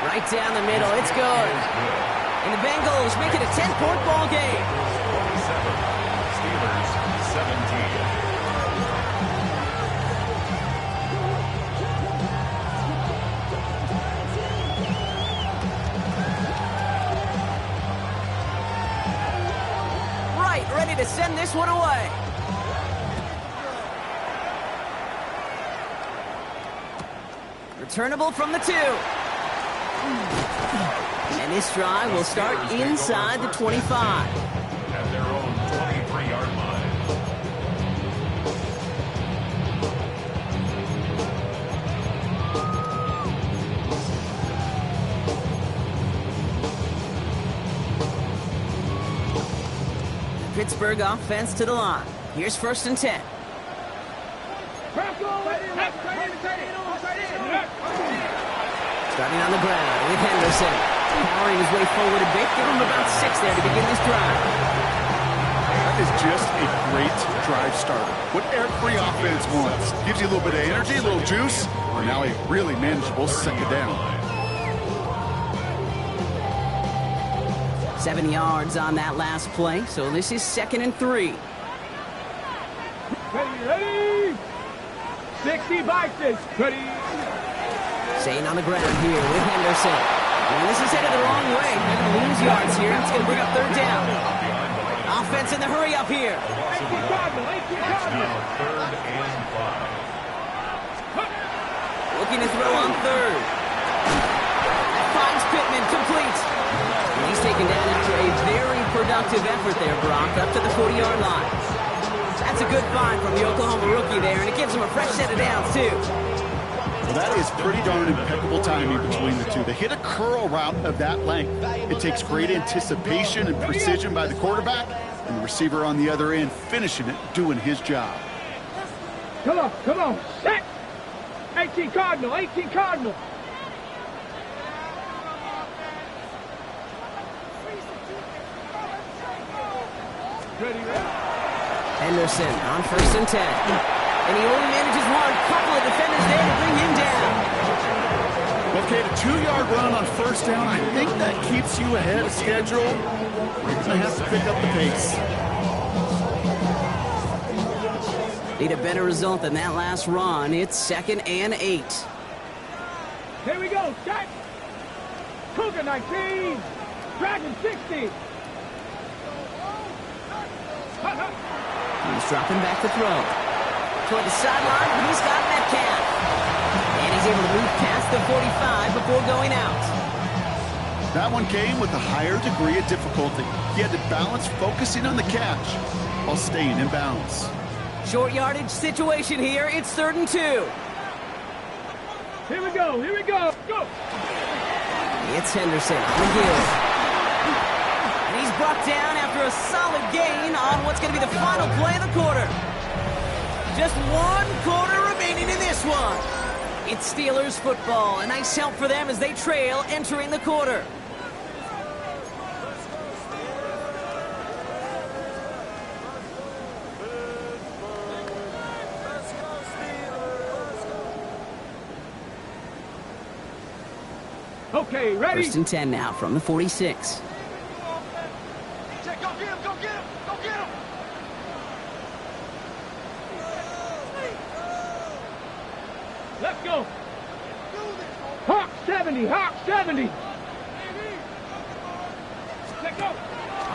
Right down the middle, it's good. And the Bengals make it a 10-point ball game. 47, Steelers 17. Right, ready to send this one away. Returnable from the 2. And this drive will start inside the 25. At their own 23-yard line. Pittsburgh offense to the line. Here's 1st and 10. Starting on the ground with Henderson. Powering his way forward a bit. Give him about 6 there to begin this drive. That is just a great drive starter. What every offense wants. Gives you a little bit of energy, a little juice, and now a really manageable second down. 7 yards on that last play, so this is 2nd and 3. Ready? 60 boxes. Ready? Staying on the ground here with Henderson. And this is headed the wrong way. They're going to lose yards here. It's going to bring up 3rd down. Offense in the hurry up here. 18 Cardinal. 18 Cardinal. Now 3rd and 5. Looking to throw on 3rd. Finds Pittman, complete. And he's taken down after a very productive effort there, Brock, up to the 40-yard line. That's a good find from the Oklahoma rookie there, and it gives him a fresh set of downs, too. Well, that is pretty darn impeccable timing between the two. They hit a curl route of that length. It takes great anticipation and precision by the quarterback, and the receiver on the other end finishing it, doing his job. Come on. Set. 18 Cardinal. 18 Cardinal. Ready? Henderson on 1st and 10. And he only manages one. Couple of defenders there to bring him down. Okay, the 2-yard run on 1st down, I think that keeps you ahead of schedule. You're going to have to pick up the pace. Need a better result than that last run. It's 2nd and 8. Here we go. Check. Cougar 19. Dragon 60. He's dropping back to throw. Toward the sideline, he's got Metcalf. And he's able to move past the 45 before going out. That one came with a higher degree of difficulty. He had to balance focusing on the catch while staying in bounds. Short yardage situation here. It's 3rd and 2. Here we go. Here we go. Go. It's Henderson on the hill. And he's brought down after a solid gain on what's going to be the final play of the quarter. Just 1 quarter remaining in this one. It's Steelers football. A nice help for them as they trail entering the quarter. Okay, ready? 1st and 10 now from the 46. Check, go get him, go get him, go get him. Let's go. Hawk 70, Hawk 70. Let's go.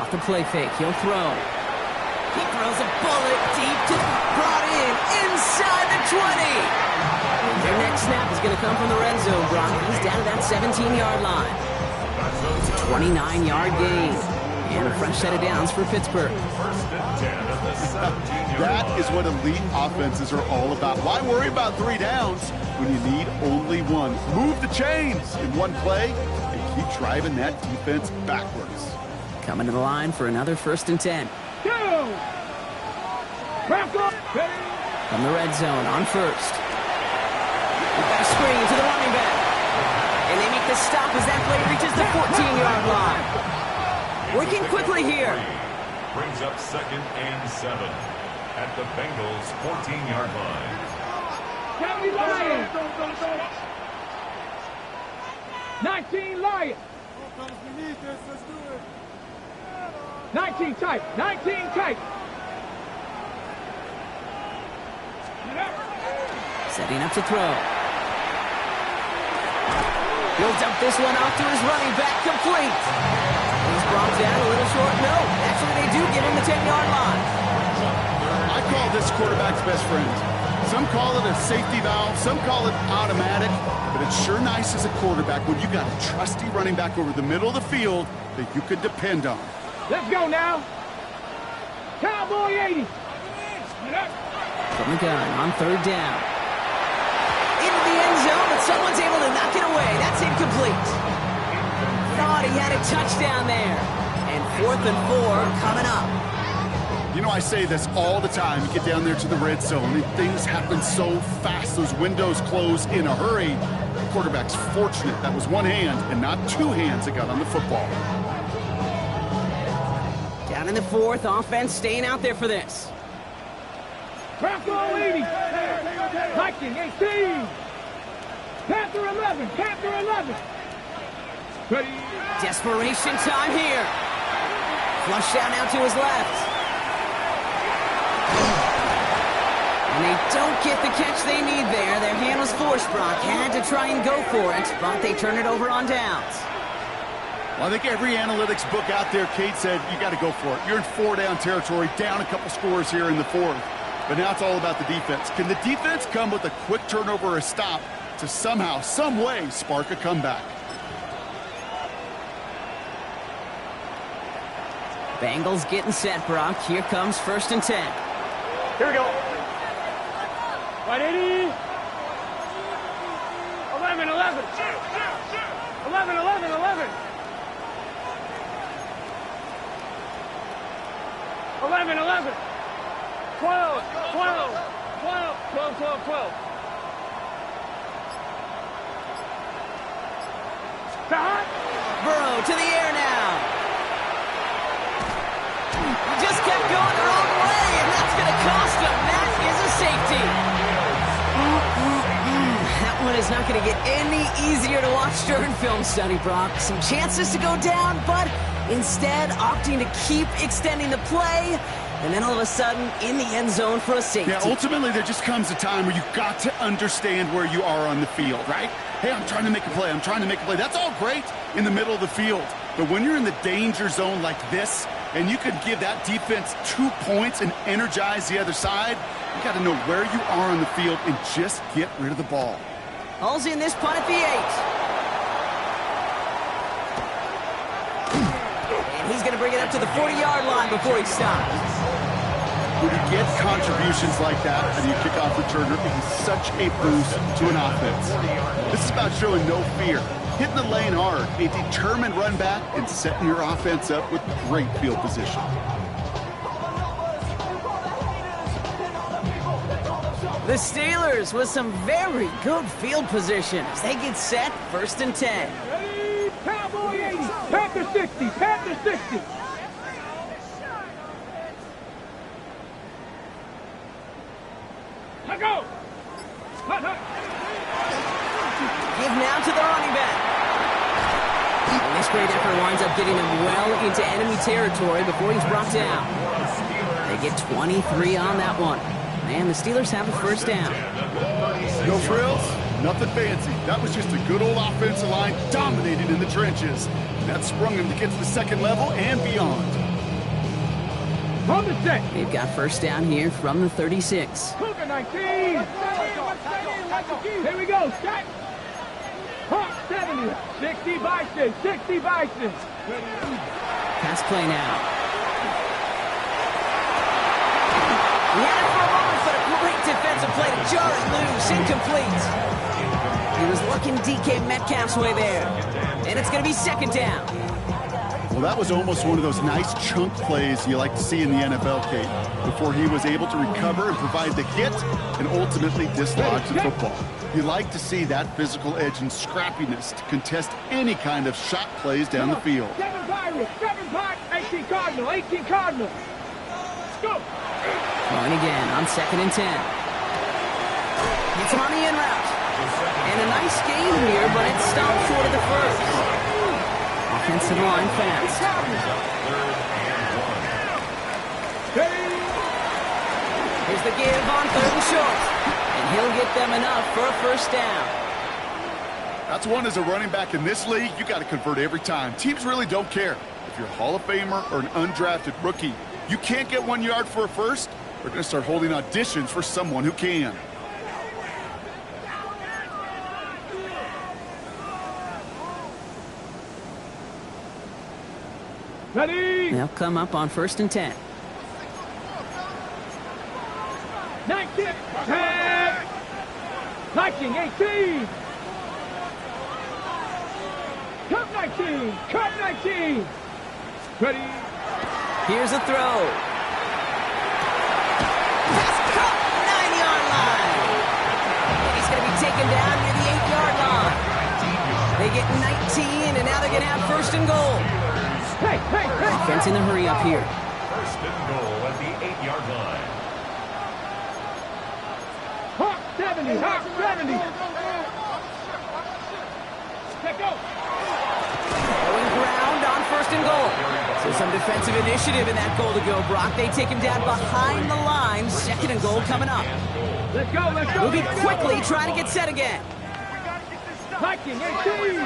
Off the play fake, he'll throw. He throws a bullet deep to brought in inside the 20. Their next snap is going to come from the red zone, Brock. He's down to that 17-yard line. It's a 29-yard gain. And a fresh set of downs for Pittsburgh. That is what elite offenses are all about. Why worry about 3 downs when you need only 1? Move the chains in one play and keep driving that defense backwards. Coming to the line for another 1st and 10. Go. Bronco. From the red zone on 1st. We've got a screen to the running back. And they make the stop as that play reaches the 14-yard line. Working quickly here. Brings up 2nd and 7 at the Bengals' 14-yard line. 70 Lions. 19 Lions. 19 tight. 19 tight. Setting up to throw. He'll dump this one off to his running back, complete. He's brought down a little short. No, actually they do get him the 10-yard line. I call this quarterback's best friend. Some call it a safety valve, some call it automatic, but it's sure nice as a quarterback when you got a trusty running back over the middle of the field that you could depend on. Let's go now. Cowboy 80. From the gun on 3rd down. Into the end zone, but someone's able to knock it away. That's incomplete. Thought he had a touchdown there. And 4th and 4 coming up. You know, I say this all the time. You get down there to the red zone, and things happen so fast. Those windows close in a hurry. The quarterback's fortunate that was 1 hand and not 2 hands that got on the football. Down in the 4th, offense staying out there for this. Bronco 80. Viking 18. Panther 11. Panther 11. Ready. Desperation time here. Flush down now to his left. And they don't get the catch they need there. Their hand was forced, Brock. Had to try and go for it, but they turn it over on downs. Well, I think every analytics book out there, Kate said, you got to go for it. You're in 4-down territory, down a couple scores here in the 4th. But now it's all about the defense. Can the defense come with a quick turnover or a stop to somehow, some way, spark a comeback? Bengals getting set, Brock. Here comes 1st and 10. Here we go. Right 80. 11, 11. 11, 11, 11. 11, 11. 12, 12, 12, 12, 12, 12. Burrow to the air now. He just kept going the wrong way, and that's going to cost him. That is a safety. That one is not going to get any easier to watch during film study, Brock. Some chances to go down, but instead opting to keep extending the play And then all of a sudden, in the end zone for a safety. Yeah, ultimately, there just comes a time where you've got to understand where you are on the field, right? Hey, I'm trying to make a play. I'm trying to make a play. That's all great in the middle of the field. But when you're in the danger zone like this, and you can give that defense 2 points and energize the other side, you got to know where you are on the field and just get rid of the ball. All's in this punt at the 8. And he's going to bring it up to the 40-yard line before he stops. When you get contributions like that and you kickoff returner, it is such a boost to an offense. This is about showing no fear, hitting the lane hard, a determined run back, and setting your offense up with great field position. The Steelers with some very good field position as they get set, 1st and 10. Ready, Cowboy 80, Panther 60, Panther 60. Let go. Give now to the running back. And this great effort winds up getting him well into enemy territory before he's brought down. They get 23 on that one. And the Steelers have a 1st down. No frills, nothing fancy. That was just a good old offensive line dominated in the trenches. That sprung him to get to the 2nd level and beyond. On the set. They've got 1st down here from the 36. Cougar 19. Here we go. Set. Hawk 70. 60 Bison. 60 Bison. Pass play now. He had it for a moment, but a great defensive play to jar it loose. Incomplete. He was looking DK Metcalf's way there. And it's going to be 2nd down. Well, that was almost one of those nice chunk plays you like to see in the NFL, Kate, before he was able to recover and provide the hit and ultimately dislodge the football. You like to see that physical edge and scrappiness to contest any kind of shot plays down the field. 7 Pirates, 7 Pirates, 18 Cardinal, 18 Cardinal. Let's go. Going again on 2nd and 10. It's on the in route. And a nice game here, but it's stopped short of the 1st. Offensive line fast. Here's the give on 3rd and short. And he'll get them enough for a 1st down. That's one as a running back in this league, you got to convert every time. Teams really don't care. If you're a Hall of Famer or an undrafted rookie, you can't get 1 yard for a 1st, they're going to start holding auditions for someone who can. Ready. They'll come up on 1st and 10. 19, 10, 19, 18. Cut 19, cut 19. Ready. Here's a throw. Pass caught, 9-yard line. And he's going to be taken down near the 8-yard line. They get 19, and now they're going to have 1st and goal. Hey. Offense in a hurry up here. 1st and goal at the 8-yard line. Hawk 70, Hawk 70. Let go. Going ground on 1st and goal. So some defensive initiative in that goal to go, Brock. They take him down behind the line. 2nd and goal coming up. Let's go. Moving quickly, trying to get set again. Viking 18.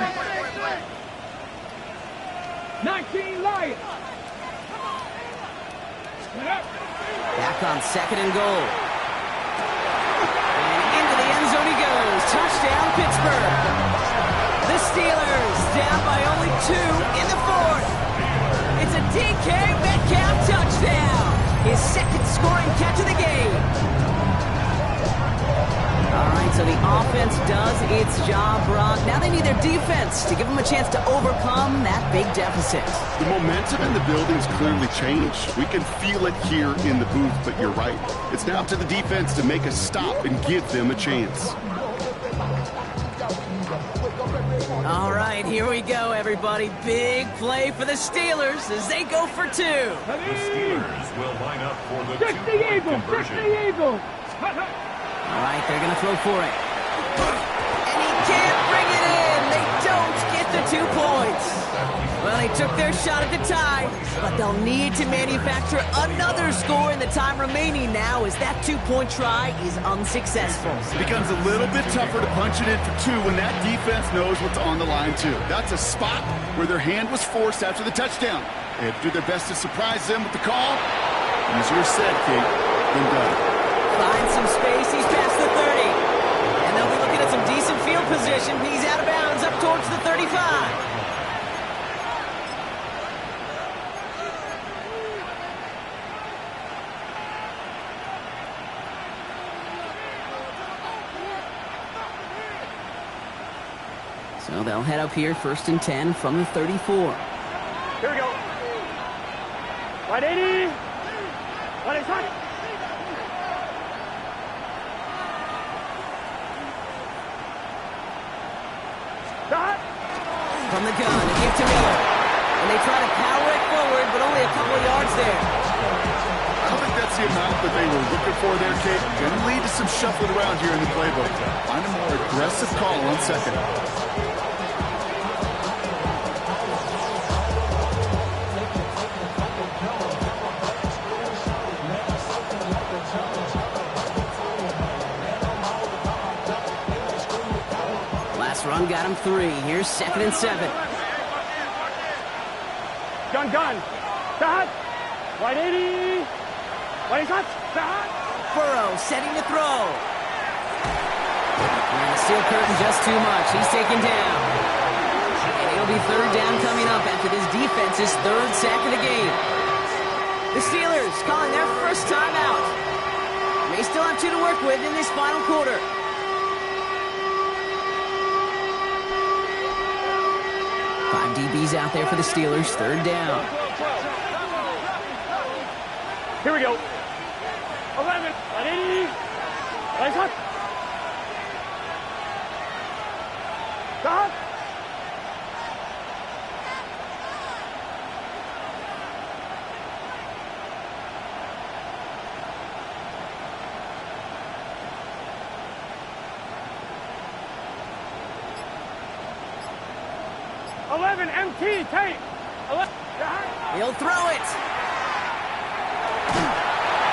19 Lions. Back on 2nd and goal. And into the end zone he goes. Touchdown, Pittsburgh. The Steelers down by only 2 in the 4th. It's a DK Metcalf touchdown. His 2nd scoring catch of the game. All right, so the offense does its job, Brock. Now they need their defense to give them a chance to overcome that big deficit. The momentum in the building's clearly changed. We can feel it here in the booth, but you're right. It's now up to the defense to make a stop and give them a chance. All right, here we go, everybody. Big play for the Steelers as they go for 2. The Steelers will line up for the 2-point conversion. 60 Eagles. All right, they're going to throw for it. And he can't bring it in. They don't get the 2 points. Well, they took their shot at the tie, but they'll need to manufacture another score in the time remaining now as that two-point try is unsuccessful. It becomes a little bit tougher to punch it in for two when that defense knows what's on the line, too. That's a spot where their hand was forced after the touchdown. They had to do their best to surprise them with the call. Easier said, Kate, than done. Finds some space. He's past the 30. And they'll be looking at some decent field position. He's out of bounds up towards the 35. So they'll head up here, 1st and 10 from the 34. Here we go. 180. 180. Stop. From the gun, a give to Miller. And they try to power it forward, but only a couple of yards there. I don't think that's the amount that they were looking for there, Kate. Going to lead to some shuffling around here in the playbook. Find a more aggressive call on second. Last run got him 3. Here's 2nd and 7. Gun. Stop. 180. 180. Stop. Burrow setting to throw. And the steel curtain just too much. He's taken down. And it'll be 3rd down coming up after this defense's 3rd sack of the game. The Steelers calling their first timeout. They still have 2 to work with in this final quarter. Five DBs out there for the Steelers. 3rd down. Here we go. 11. 180. 180. Stop. MT, tape. He'll throw it.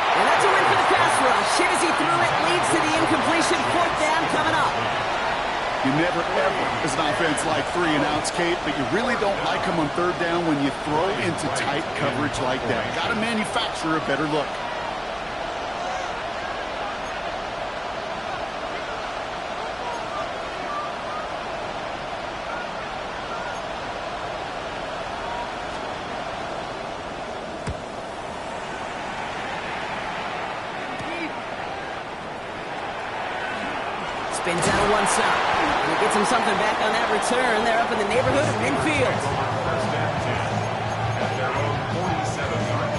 And that's a win for the pass rush. Hit as he threw it, leads to the incompletion. 4th down coming up. You never, ever, as an offense, like 3 and outs, Kate, but you really don't like them on 3rd down when you throw into tight coverage like that. Got to manufacture a better look. Spins out of one side. And it gets him something back on that return. They're up in the neighborhood of midfield. 1st and 10 at their own 47-yard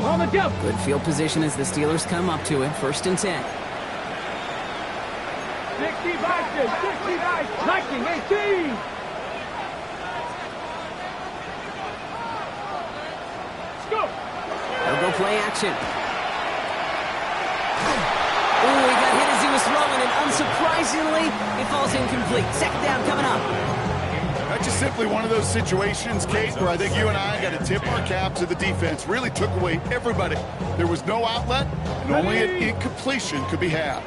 line. On the jump. Good field position as the Steelers come up to it. 1st and 10. 19, 18. Let's go. They'll go play action. Oh, he got hit as he was throwing, and unsurprisingly, it falls incomplete. 2nd down coming up. That's just simply one of those situations, Kate, where I think you and I got to tip our cap to the defense. Really took away everybody. There was no outlet, and only an incompletion could be had.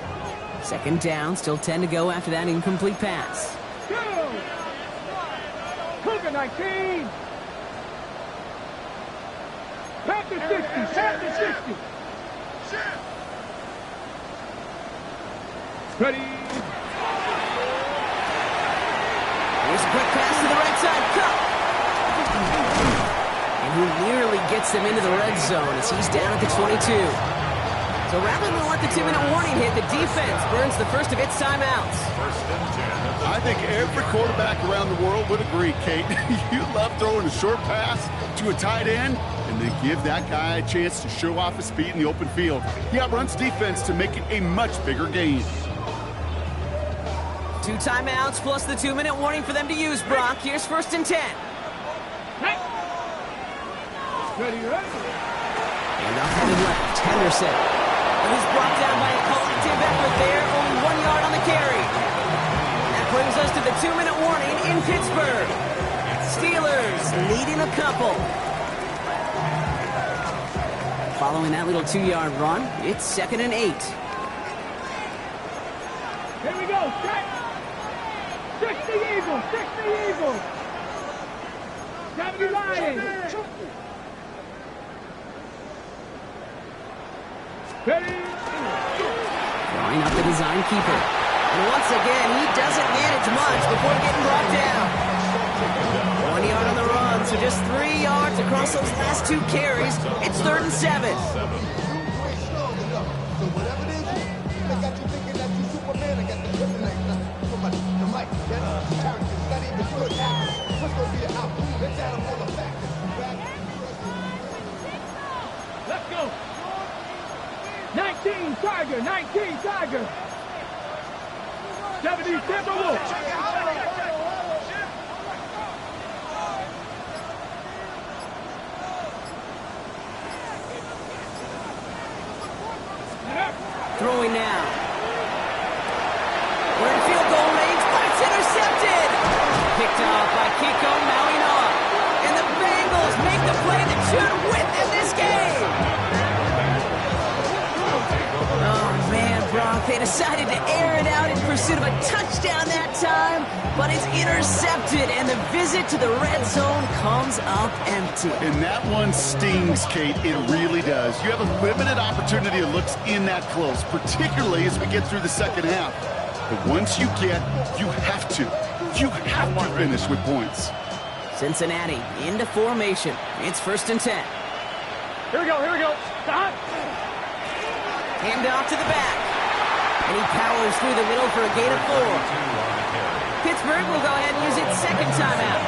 2nd down, still 10 to go after that incomplete pass. Go. Cougar 19. Panther 60. Panther 60. Ready. Here's a quick pass to the right side. Cup. And he nearly gets them into the red zone as he's down at the 22. So rather than let the 2-minute warning hit, the defense burns the first of its timeouts. 1st and 10. I think every quarterback around the world would agree, Kate. You love throwing a short pass to a tight end and then give that guy a chance to show off his speed in the open field. He outruns defense to make it a much bigger gain. 2 timeouts plus the 2-minute warning for them to use, Brock. Here's 1st and 10. Ready, ready. And off headed left, Henderson. And he's brought down by a collective effort there, only 1 yard on the carry. That brings us to the 2-minute warning in Pittsburgh. Steelers leading a couple. Following that little 2-yard run, it's 2nd and 8. Here we go. Set. 60 Eagles. 60 Eagles. 70 Lions. Ready. Drawing up the design keeper. And once again, he doesn't manage much before getting brought down. 1 yard on the run, so just 3 yards across those last 2 carries. It's 3rd and 7. Let's go. 19 Tiger. 19 Tiger. 70 Timberwolves. Throwing now. We're in field goal range, but it's intercepted. Picked off by Kiko Mauinoa. And the Bengals make the play that should win them this game. Oh, man, Brock, they decided to air it out in pursuit of a touchdown that time, but it's intercepted, and the visit to the red zone comes up empty. And that one stings, Kate. It really does. You have a limited opportunity to look in that close, particularly as we get through the second half. But once you have to finish with points. Cincinnati into formation. It's 1st and 10. Here we go. Stop. Hand off to the back. And he powers through the middle for a gain of 4. Pittsburgh will go ahead and use its second timeout,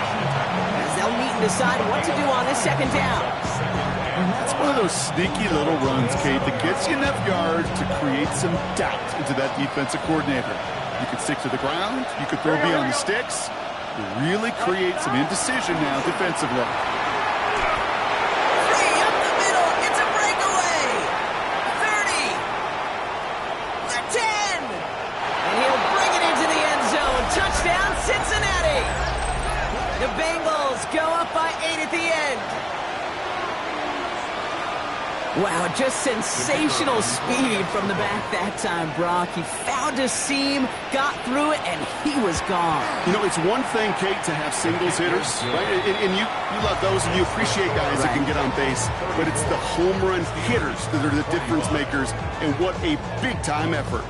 as they'll meet and decide what to do on this 2nd down. It's one of those sneaky little runs, Kate, that gets you enough yards to create some doubt into that defensive coordinator. You could stick to the ground. You could throw beyond the sticks. You really create some indecision now defensively. Free up the middle. It's a breakaway. 30. The 10. And he'll bring it into the end zone. Touchdown, Cincinnati. The Bengals go up by 8 at the end. Wow, just sensational speed from the back that time, Brock. He found a seam, got through it, and he was gone. You know, it's one thing, Kate, to have singles hitters, right? And you love those, and you appreciate guys that can get on base. But it's the home run hitters that are the difference makers, and what a big-time effort.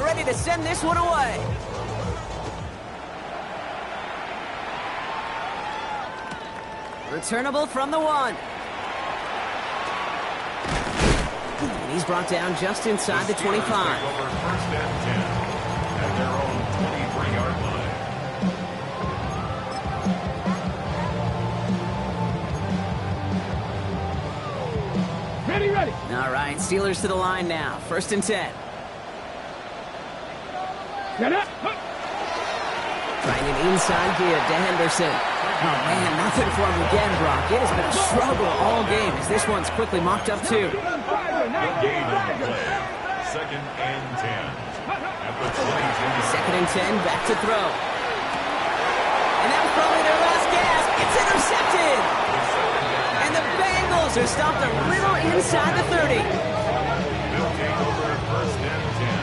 Ready to send this one away. Returnable from the 1. And he's brought down just inside the 25. Over 1st and 10 at their own 23-yard line. Ready. All right, Steelers to the line now. 1st and 10. Get up. Trying an inside give to Henderson. Oh, man, nothing for him again, Brock. It has been a struggle all game as this one's quickly mopped up, too. Gain on the play. 2nd and 10 at the 20. 2nd and 10, back to throw. And that was probably their last gasp. It's intercepted. And the Bengals are stopped a little inside the 30. They'll take over 1st and 10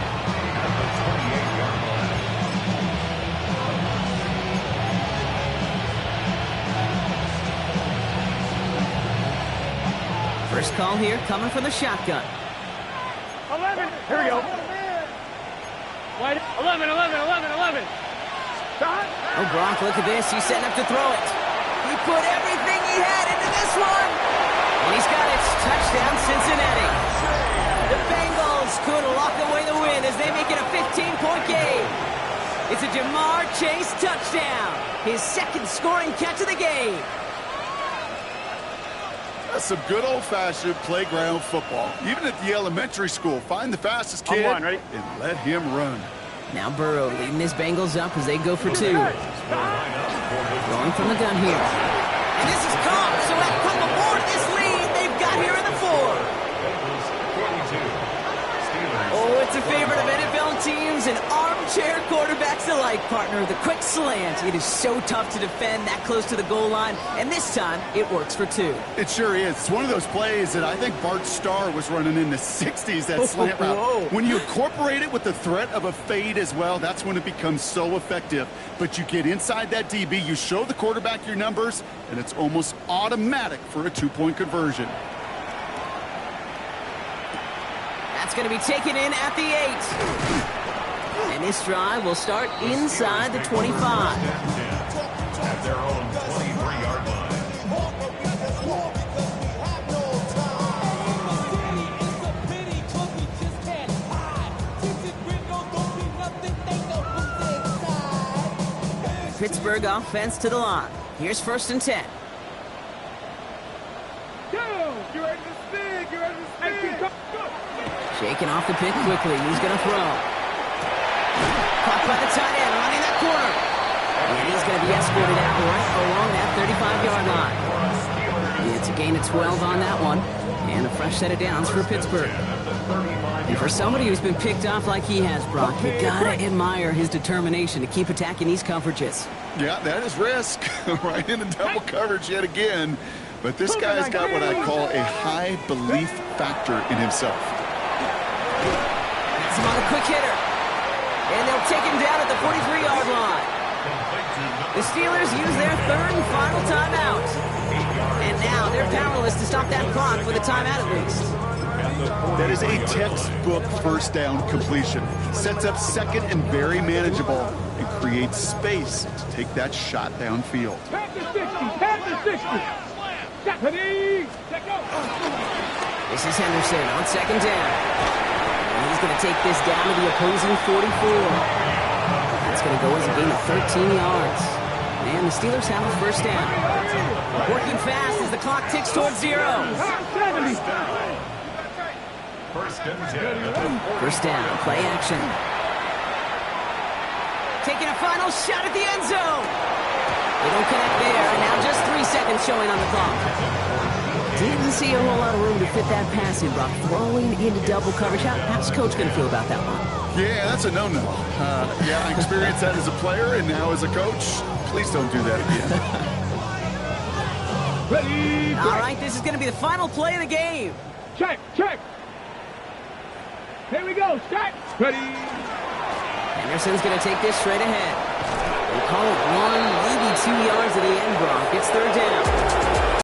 at the 28-yard line. First call here coming from the shotgun. 11. Here we go. Wide. 11. Stop. Oh, Brock, look at this. He's setting up to throw it. He put everything he had into this one. And he's got it. Touchdown, Cincinnati. The Bengals could lock away the win as they make it a 15-point game. It's a Jamar Chase touchdown. His 2nd scoring catch of the game. Some good old-fashioned playground football. Even at the elementary school, find the fastest kid and let him run. Now Burrow leading his Bengals up as they go for two. Going from the gun here. And this is caught, so that come aboard this lead they've got here in the 4. Oh, it's a favorite of NFL teams and armchair quarterbacks alike, partner. The quick slant. It is so tough to defend that close to the goal line, and this time it works for two. It sure is. It's one of those plays that I think Bart Starr was running in the 60s, that slant route. Whoa. When you incorporate it with the threat of a fade as well, that's when it becomes so effective. But you get inside that DB, you show the quarterback your numbers, and it's almost automatic for a two-point conversion. That's going to be taken in at the 8. And this drive will start inside the 25. At their own 23-yard line. Pittsburgh offense to the line. Here's 1st and 10. Shaking off the pick quickly. He's going to throw. Caught by the tight end, running that corner. And he's going to be escorted out right along that 35-yard line. It's a gain of 12 on that one. And a fresh set of downs for Pittsburgh. And for somebody who's been picked off like he has, Brock, you got to admire his determination to keep attacking these coverages. Yeah, that is risk. Right into double coverage yet again. But this guy's got what I call a high belief factor in himself. That's him on a quick hitter. And they'll take him down at the 43-yard line. The Steelers use their 3rd and final timeout. And now they're powerless to stop that clock with a timeout at least. That is a textbook first down completion. Sets up 2nd and very manageable and creates space to take that shot downfield. Past the 60, past the 60. Ready, let go. This is Henderson on 2nd down. And he's going to take this down to the opposing 44. That's going to go as a gain of 13 yards. And the Steelers have a 1st down. Working fast as the clock ticks towards 0. 70. 1st and 10. 1st down, play action. Taking a final shot at the end zone. They don't connect there, and now just 3 seconds showing on the clock. Didn't see a whole lot of room to fit that pass in, Brock. Throwing into double coverage. How's Coach going to feel about that one? Yeah, that's a no-no. Yeah, I experienced that as a player and now as a coach. Please don't do that again. Ready. All right, this is going to be the final play of the game. Check, check. Here we go, start. Ready. Henderson's going to take this straight ahead. We'll call it 1, maybe 2 yards at the end, Brock. It's 3rd down.